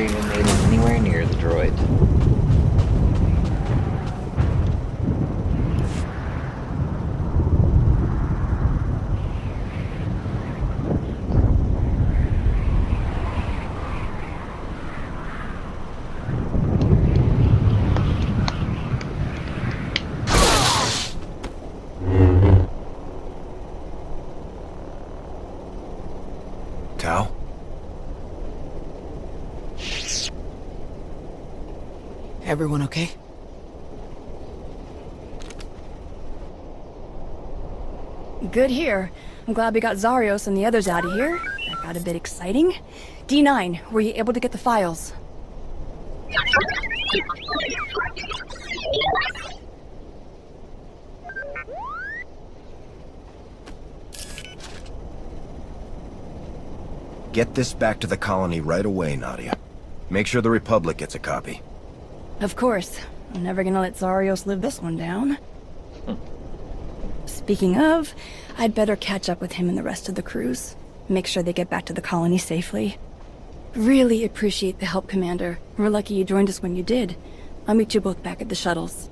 [SPEAKER 1] even made it anywhere near the droid.
[SPEAKER 5] Tau?
[SPEAKER 10] Everyone okay?
[SPEAKER 7] Good here. I'm glad we got Zarios and the others out of here. That got a bit exciting. D9, were you able to get the files?
[SPEAKER 5] Get this back to the colony right away, Nadia. Make sure the Republic gets a copy.
[SPEAKER 7] Of course. I'm never gonna let Zarios live this one down. Speaking of, I'd better catch up with him and the rest of the crews. Make sure they get back to the colony safely. Really appreciate the help, Commander. We're lucky you joined us when you did. I'll meet you both back at the shuttles.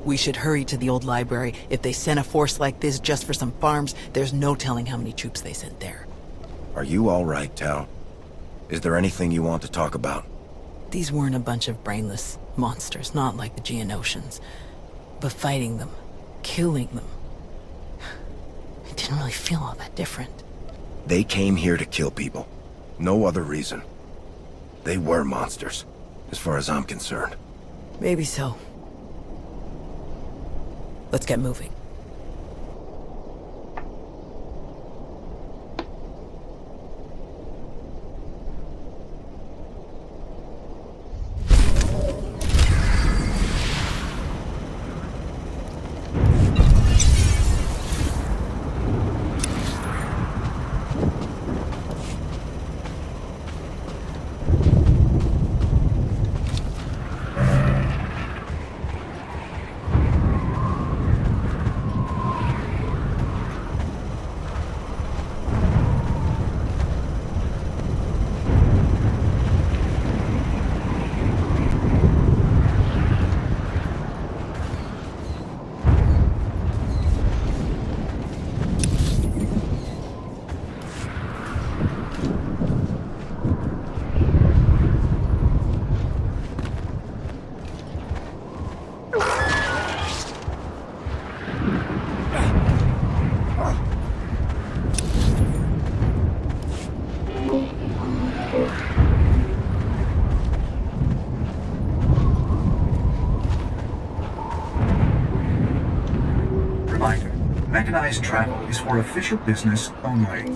[SPEAKER 10] We should hurry to the old library. If they sent a force like this just for some farms, there's no telling how many troops they sent there.
[SPEAKER 5] Are you all right, Tau? Is there anything you want to talk about?
[SPEAKER 10] These weren't a bunch of brainless monsters, not like the Geonosians. But fighting them, killing them, it didn't really feel all that different.
[SPEAKER 5] They came here to kill people. No other reason. They were monsters, as far as I'm concerned.
[SPEAKER 10] Maybe so. Let's get moving.
[SPEAKER 13] Mechanized travel is for official business only.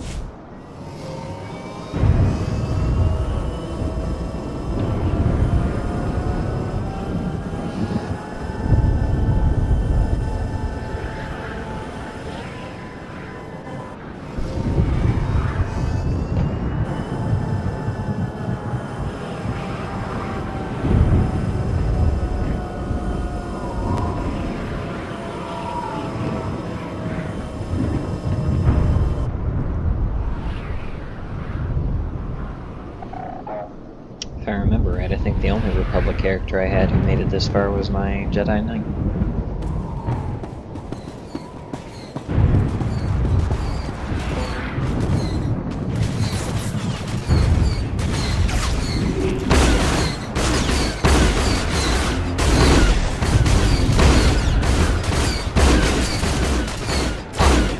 [SPEAKER 1] If I remember right, I think the only Republic character I had who made it this far was my Jedi Knight.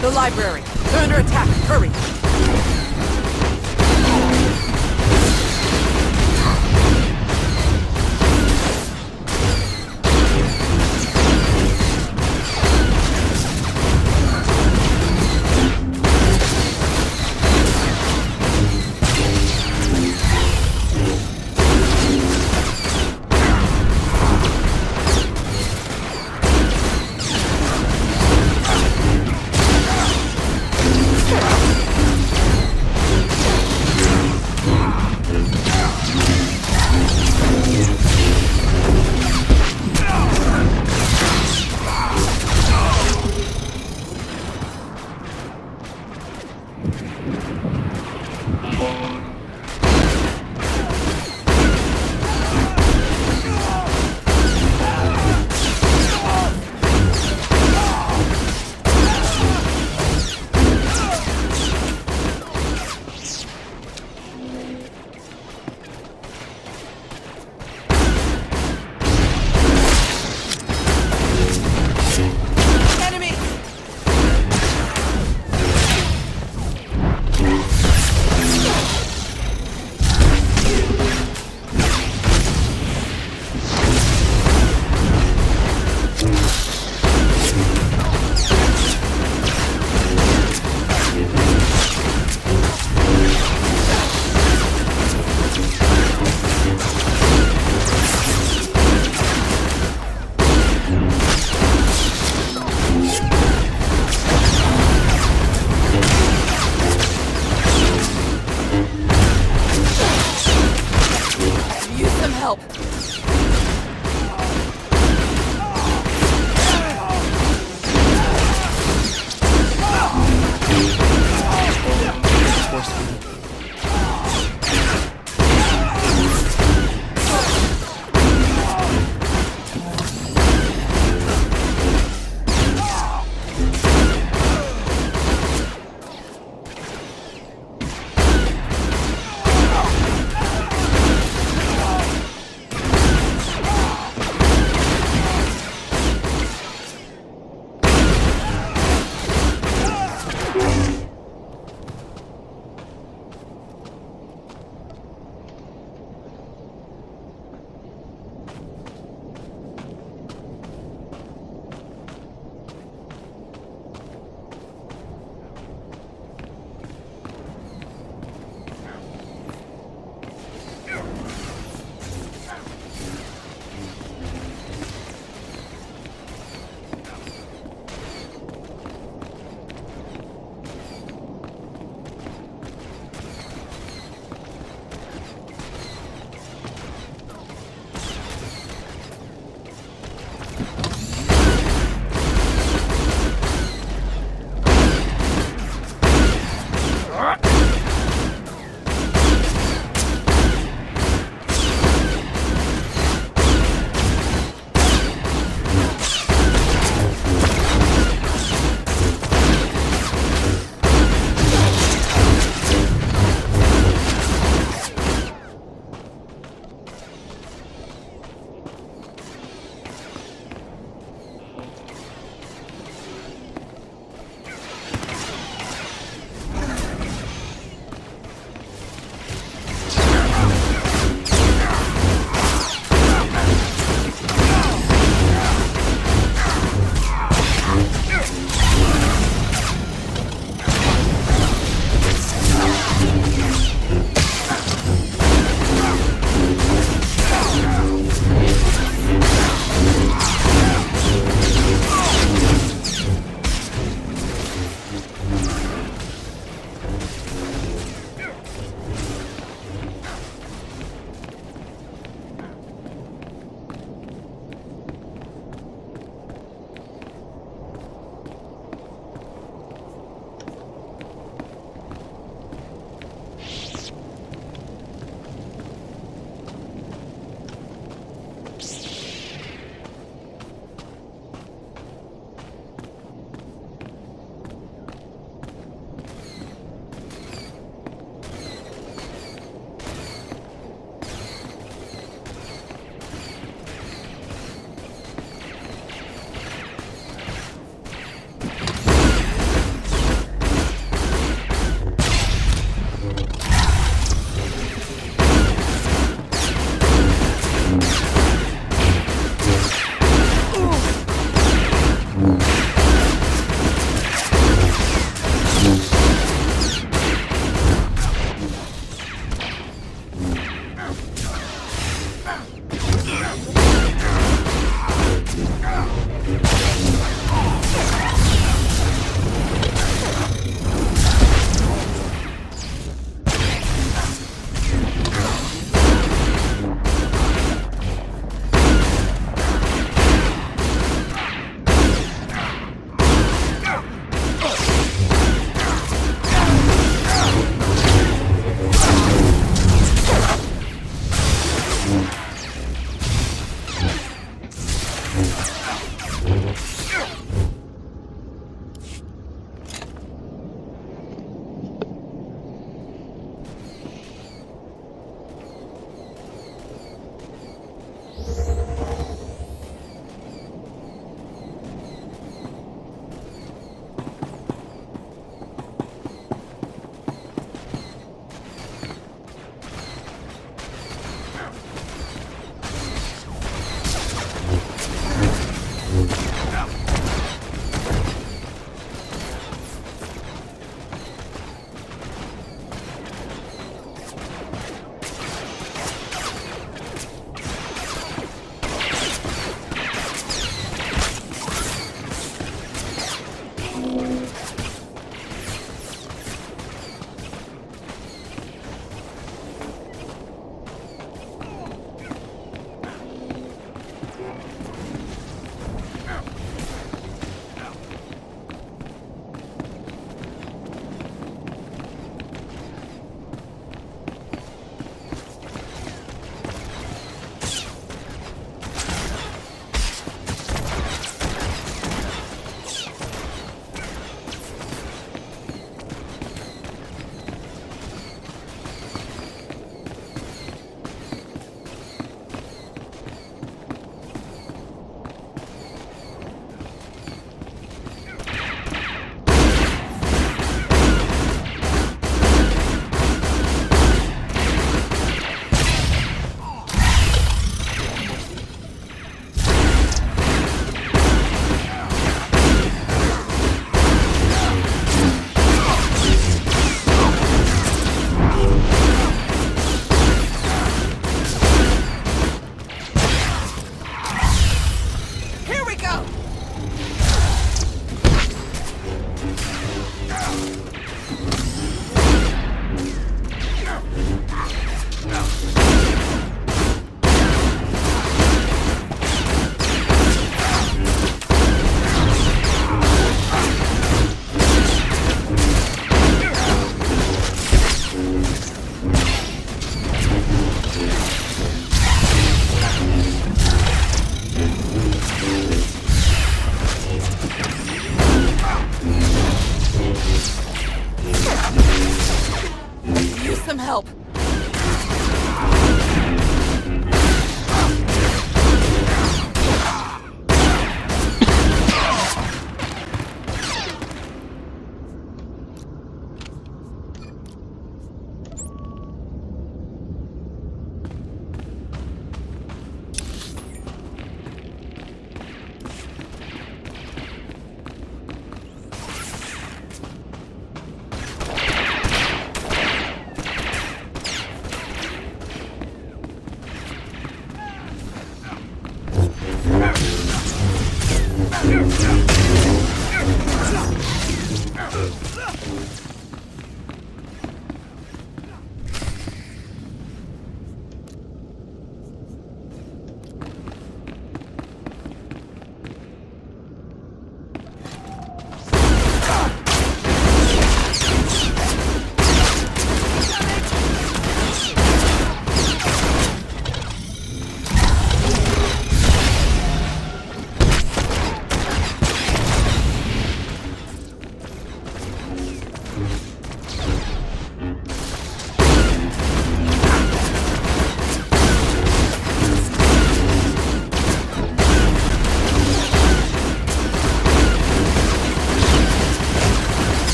[SPEAKER 10] The library! They're under attack! Hurry!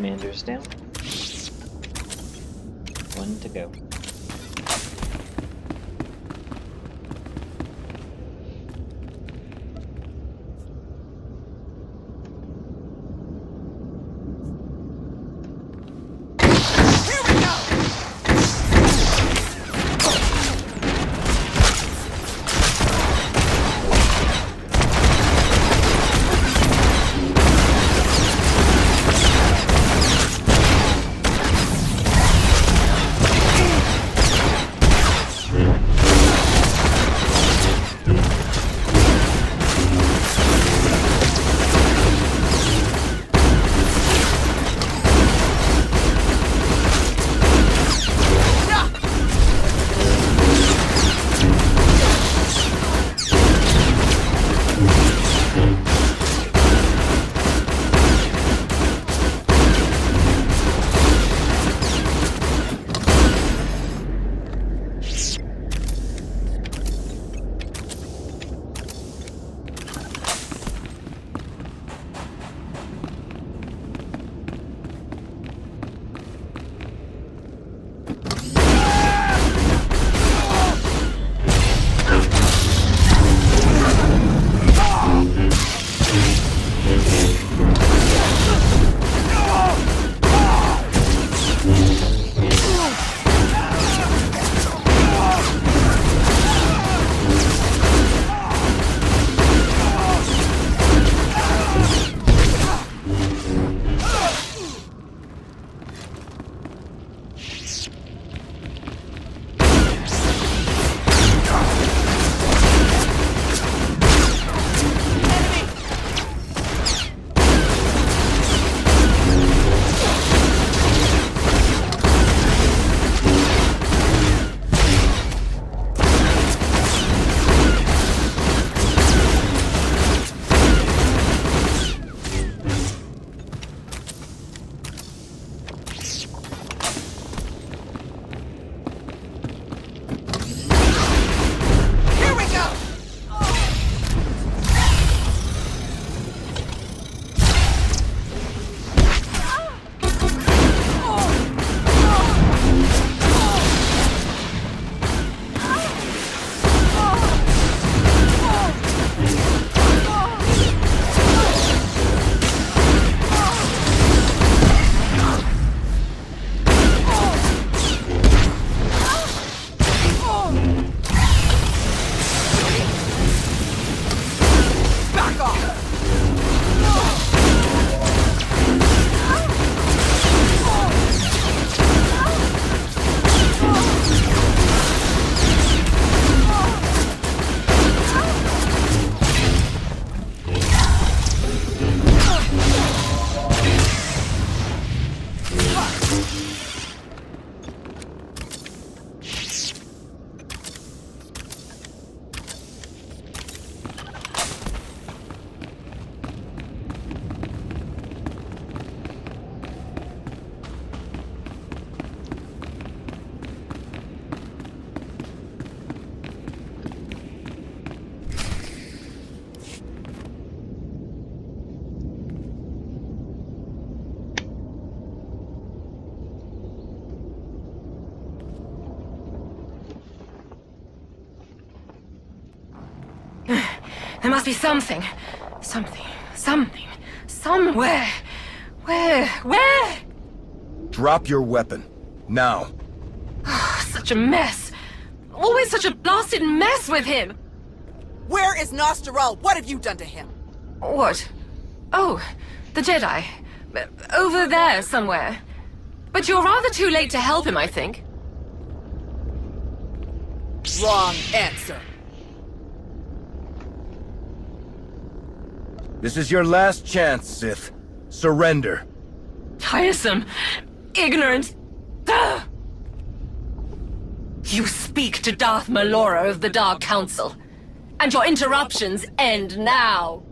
[SPEAKER 1] commanders down. 1 to go.
[SPEAKER 14] There must be something. Something. Somewhere. Where?
[SPEAKER 5] Drop your weapon. Now.
[SPEAKER 14] Such a mess. Always such a blasted mess with him.
[SPEAKER 10] Where is Nostaral? What have you done to him?
[SPEAKER 14] What? Oh, the Jedi. Over there somewhere. But you're rather too late to help him, I think.
[SPEAKER 10] Wrong answer.
[SPEAKER 5] This is your last chance, Sith. Surrender.
[SPEAKER 14] Tiresome. Ignorant. Ugh. You speak to Darth Malora of the Dark Council. And your interruptions end now.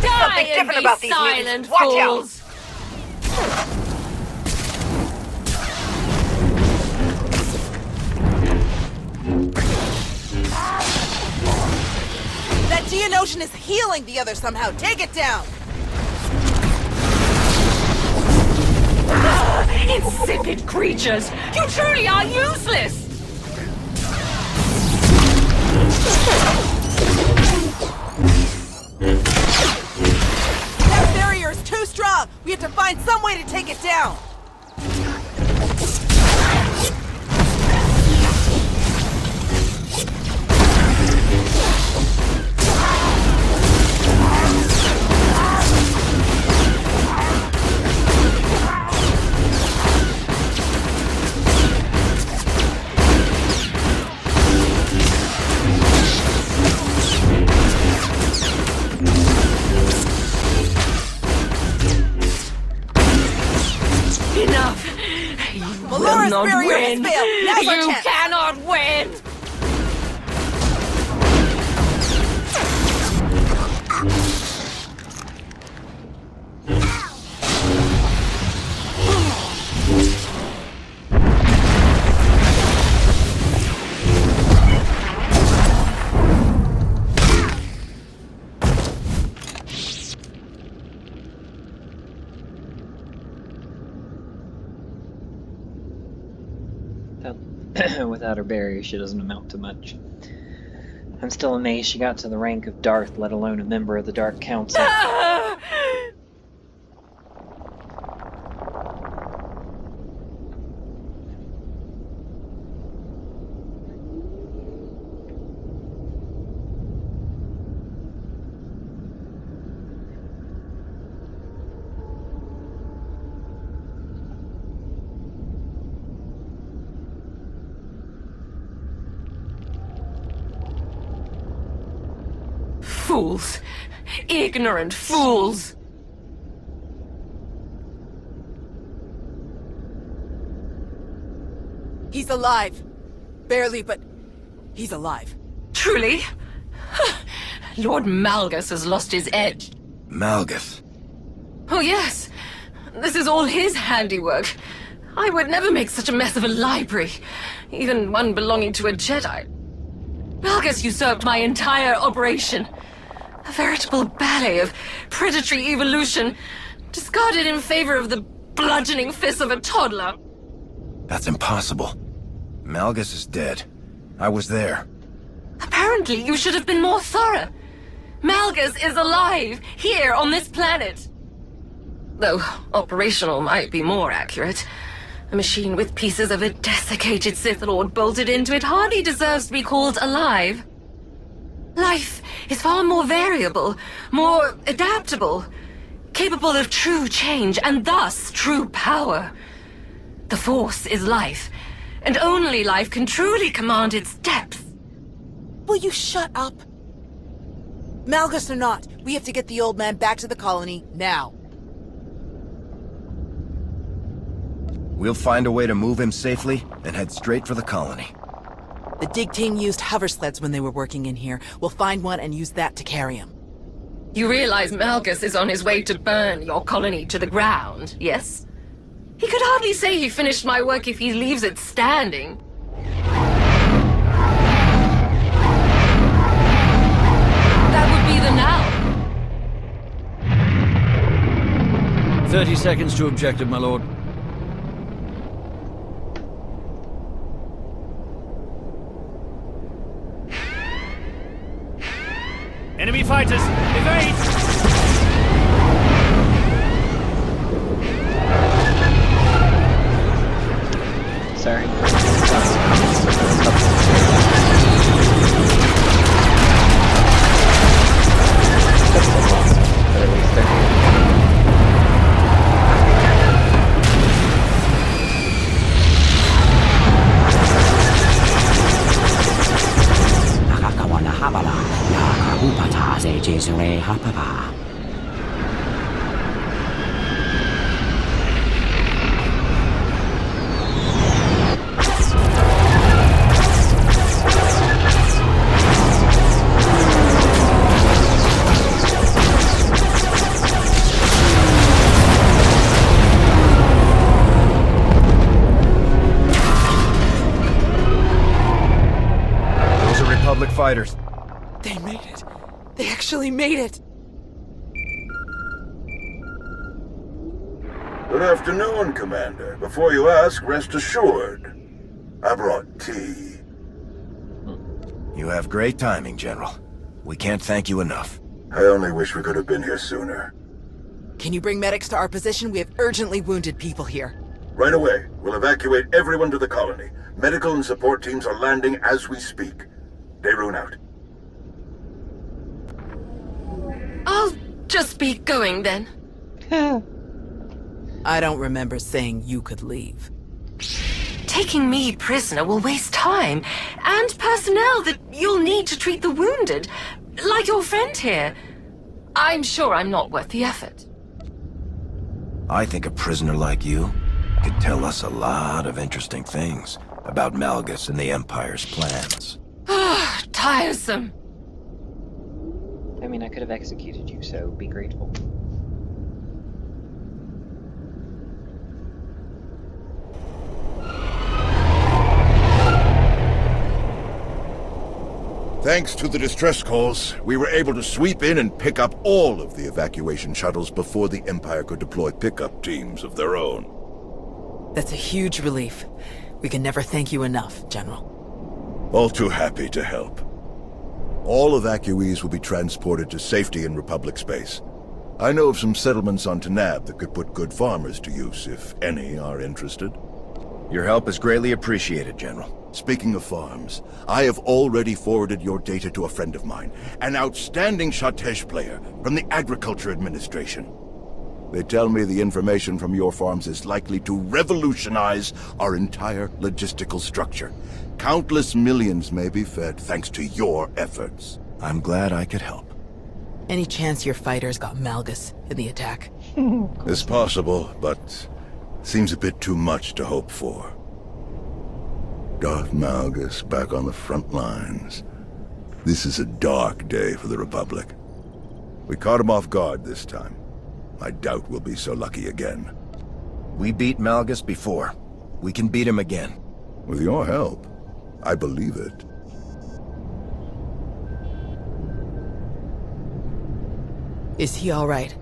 [SPEAKER 10] Something different about these mutants. Watch out! potion is healing the other somehow. Take it down!
[SPEAKER 14] Insipid creatures! You truly are useless!
[SPEAKER 10] That barrier is too strong! We have to find some way to take it down!
[SPEAKER 14] Will not win! You cannot win!
[SPEAKER 1] Without her barrier, she doesn't amount to much. I'm still amazed she got to the rank of Darth, let alone a member of the Dark Council.
[SPEAKER 14] Fools! Ignorant fools!
[SPEAKER 10] He's alive. Barely, but he's alive.
[SPEAKER 14] Truly? Lord Malgus has lost his edge.
[SPEAKER 5] Malgus?
[SPEAKER 14] Oh yes, this is all his handiwork. I would never make such a mess of a library, even one belonging to a Jedi. Malgus usurped my entire operation. A veritable ballet of predatory evolution, discarded in favor of the bludgeoning fists of a toddler.
[SPEAKER 5] That's impossible. Malgus is dead. I was there.
[SPEAKER 14] Apparently, you should have been more thorough. Malgus is alive, here on this planet. Though operational might be more accurate. A machine with pieces of a desiccated Sith Lord bolted into it hardly deserves to be called alive. Life is far more variable, more adaptable, capable of true change, and thus true power. The Force is life, and only life can truly command its depth.
[SPEAKER 10] Will you shut up? Malgus or not, we have to get the old man back to the colony, now.
[SPEAKER 5] We'll find a way to move him safely and head straight for the colony.
[SPEAKER 10] The dig team used hover sleds when they were working in here. We'll find one and use that to carry him.
[SPEAKER 14] You realize Malgus is on his way to burn your colony to the ground, yes? He could hardly say he finished my work if he leaves it standing. That would be the now.
[SPEAKER 12] 30 seconds to objective, my lord.
[SPEAKER 15] Enemy fighters, evade!
[SPEAKER 1] Sorry. But at least they're...
[SPEAKER 5] Those are Republic fighters.
[SPEAKER 10] They made it. They actually made it!
[SPEAKER 4] Good afternoon, Commander. Before you ask, rest assured. I brought tea.
[SPEAKER 5] You have great timing, General. We can't thank you enough.
[SPEAKER 4] I only wish we could have been here sooner.
[SPEAKER 10] Can you bring medics to our position? We have urgently wounded people here.
[SPEAKER 4] Right away. We'll evacuate everyone to the colony. Medical and support teams are landing as we speak. Daerun out.
[SPEAKER 14] I'll just be going then.
[SPEAKER 10] I don't remember saying you could leave.
[SPEAKER 14] Taking me prisoner will waste time, and personnel that you'll need to treat the wounded, like your friend here. I'm sure I'm not worth the effort.
[SPEAKER 5] I think a prisoner like you could tell us a lot of interesting things about Malgus and the Empire's plans.
[SPEAKER 14] Tiresome.
[SPEAKER 1] I mean, I could have executed you, so be grateful.
[SPEAKER 4] Thanks to the distress calls, we were able to sweep in and pick up all of the evacuation shuttles before the Empire could deploy pickup teams of their own.
[SPEAKER 10] That's a huge relief. We can never thank you enough, General.
[SPEAKER 4] All too happy to help. All evacuees will be transported to safety in Republic space. I know of some settlements on Tanab that could put good farmers to use, if any are interested.
[SPEAKER 5] Your help is greatly appreciated, General.
[SPEAKER 4] Speaking of farms, I have already forwarded your data to a friend of mine, an outstanding Shatej player from the Agriculture Administration. They tell me the information from your farms is likely to revolutionize our entire logistical structure. Countless millions may be fed thanks to your efforts.
[SPEAKER 5] I'm glad I could help.
[SPEAKER 10] Any chance your fighters got Malgus in the attack?
[SPEAKER 4] It's possible, but seems a bit too much to hope for. Darth Malgus back on the front lines. This is a dark day for the Republic. We caught him off guard this time. I doubt we'll be so lucky again.
[SPEAKER 5] We beat Malgus before. We can beat him again.
[SPEAKER 4] With your help, I believe it.
[SPEAKER 10] Is he all right?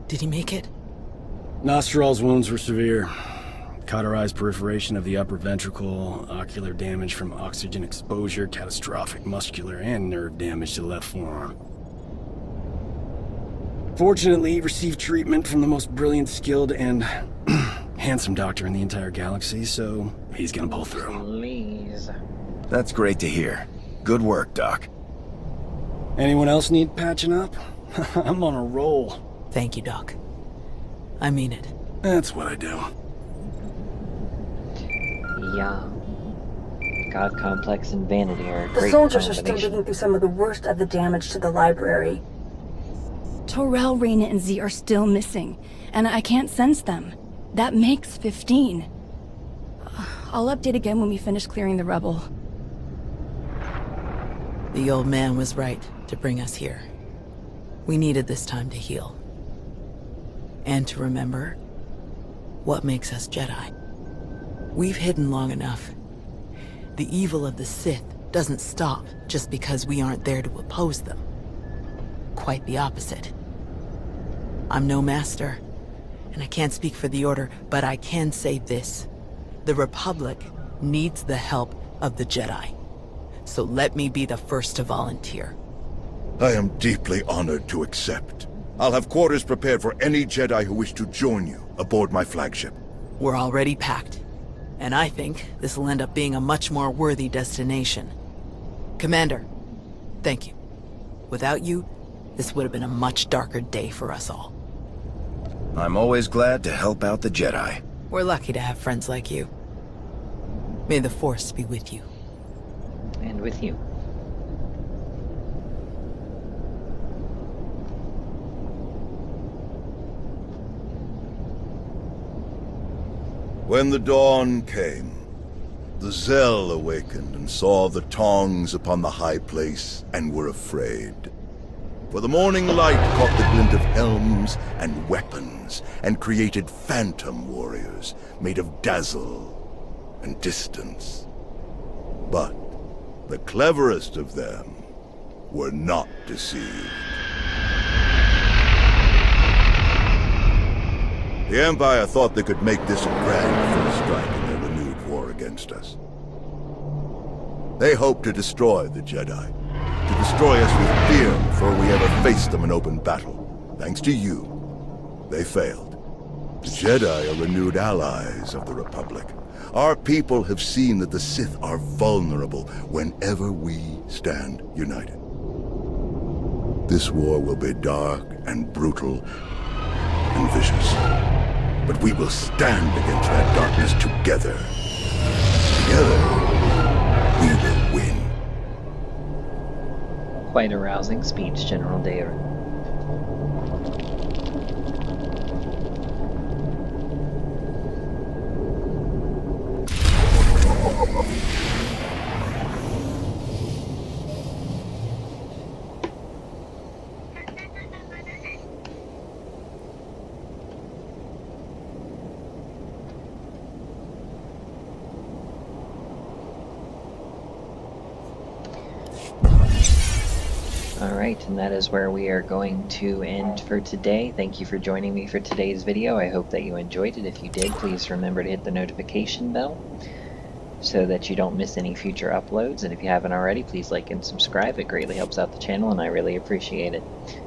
[SPEAKER 10] Did he make it?
[SPEAKER 8] Nostral's wounds were severe. Cauterized perforation of the upper ventricle, ocular damage from oxygen exposure, catastrophic muscular and nerve damage to the left forearm. Fortunately, he received treatment from the most brilliant, skilled, and handsome doctor in the entire galaxy, so he's gonna pull through.
[SPEAKER 1] Please.
[SPEAKER 5] That's great to hear. Good work, Doc.
[SPEAKER 8] Anyone else need patching up? I'm on a roll.
[SPEAKER 10] Thank you, Doc. I mean it.
[SPEAKER 8] That's what I do.
[SPEAKER 1] Yeah. God complex and vanity are a
[SPEAKER 7] The
[SPEAKER 1] great
[SPEAKER 7] soldiers are still
[SPEAKER 1] combination.
[SPEAKER 7] digging through some of the worst of the damage to the library. Torel, Reyna, and Z are still missing, and I can't sense them. That makes 15. I'll update again when we finish clearing the rubble.
[SPEAKER 10] The old man was right to bring us here. We needed this time to heal. And to remember what makes us Jedi. We've hidden long enough. The evil of the Sith doesn't stop just because we aren't there to oppose them. Quite the opposite. I'm no master, and I can't speak for the Order, but I can say this. The Republic needs the help of the Jedi. So let me be the first to volunteer.
[SPEAKER 4] I am deeply honored to accept. I'll have quarters prepared for any Jedi who wish to join you aboard my flagship.
[SPEAKER 10] We're already packed, and I think this will end up being a much more worthy destination. Commander, thank you. Without you, this would have been a much darker day for us all.
[SPEAKER 5] I'm always glad to help out the Jedi.
[SPEAKER 10] We're lucky to have friends like you. May the Force be with you.
[SPEAKER 1] And with you.
[SPEAKER 4] When the dawn came, the Zell awakened and saw the tongs upon the high place and were afraid. For the morning light caught the glint of helms and weapons and created phantom warriors made of dazzle and distance. But the cleverest of them were not deceived. The Empire thought they could make this a grand first strike in their renewed war against us. They hoped to destroy the Jedi, to destroy us with fear before we ever faced them in open battle. Thanks to you, they failed. The Jedi are renewed allies of the Republic. Our people have seen that the Sith are vulnerable whenever we stand united. This war will be dark and brutal and vicious. But we will stand against that darkness together. Together, we will win.
[SPEAKER 1] Quite a rousing speech, General Daeron. Alright, and that is where we are going to end for today. Thank you for joining me for today's video. I hope that you enjoyed it. If you did, please remember to hit the notification bell so that you don't miss any future uploads. And if you haven't already, please like and subscribe. It greatly helps out the channel, and I really appreciate it.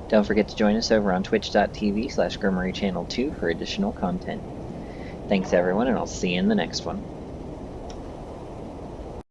[SPEAKER 1] Don't forget to join us over on twitch.tv/GrimmeryChannel 2 for additional content. Thanks everyone, and I'll see you in the next one.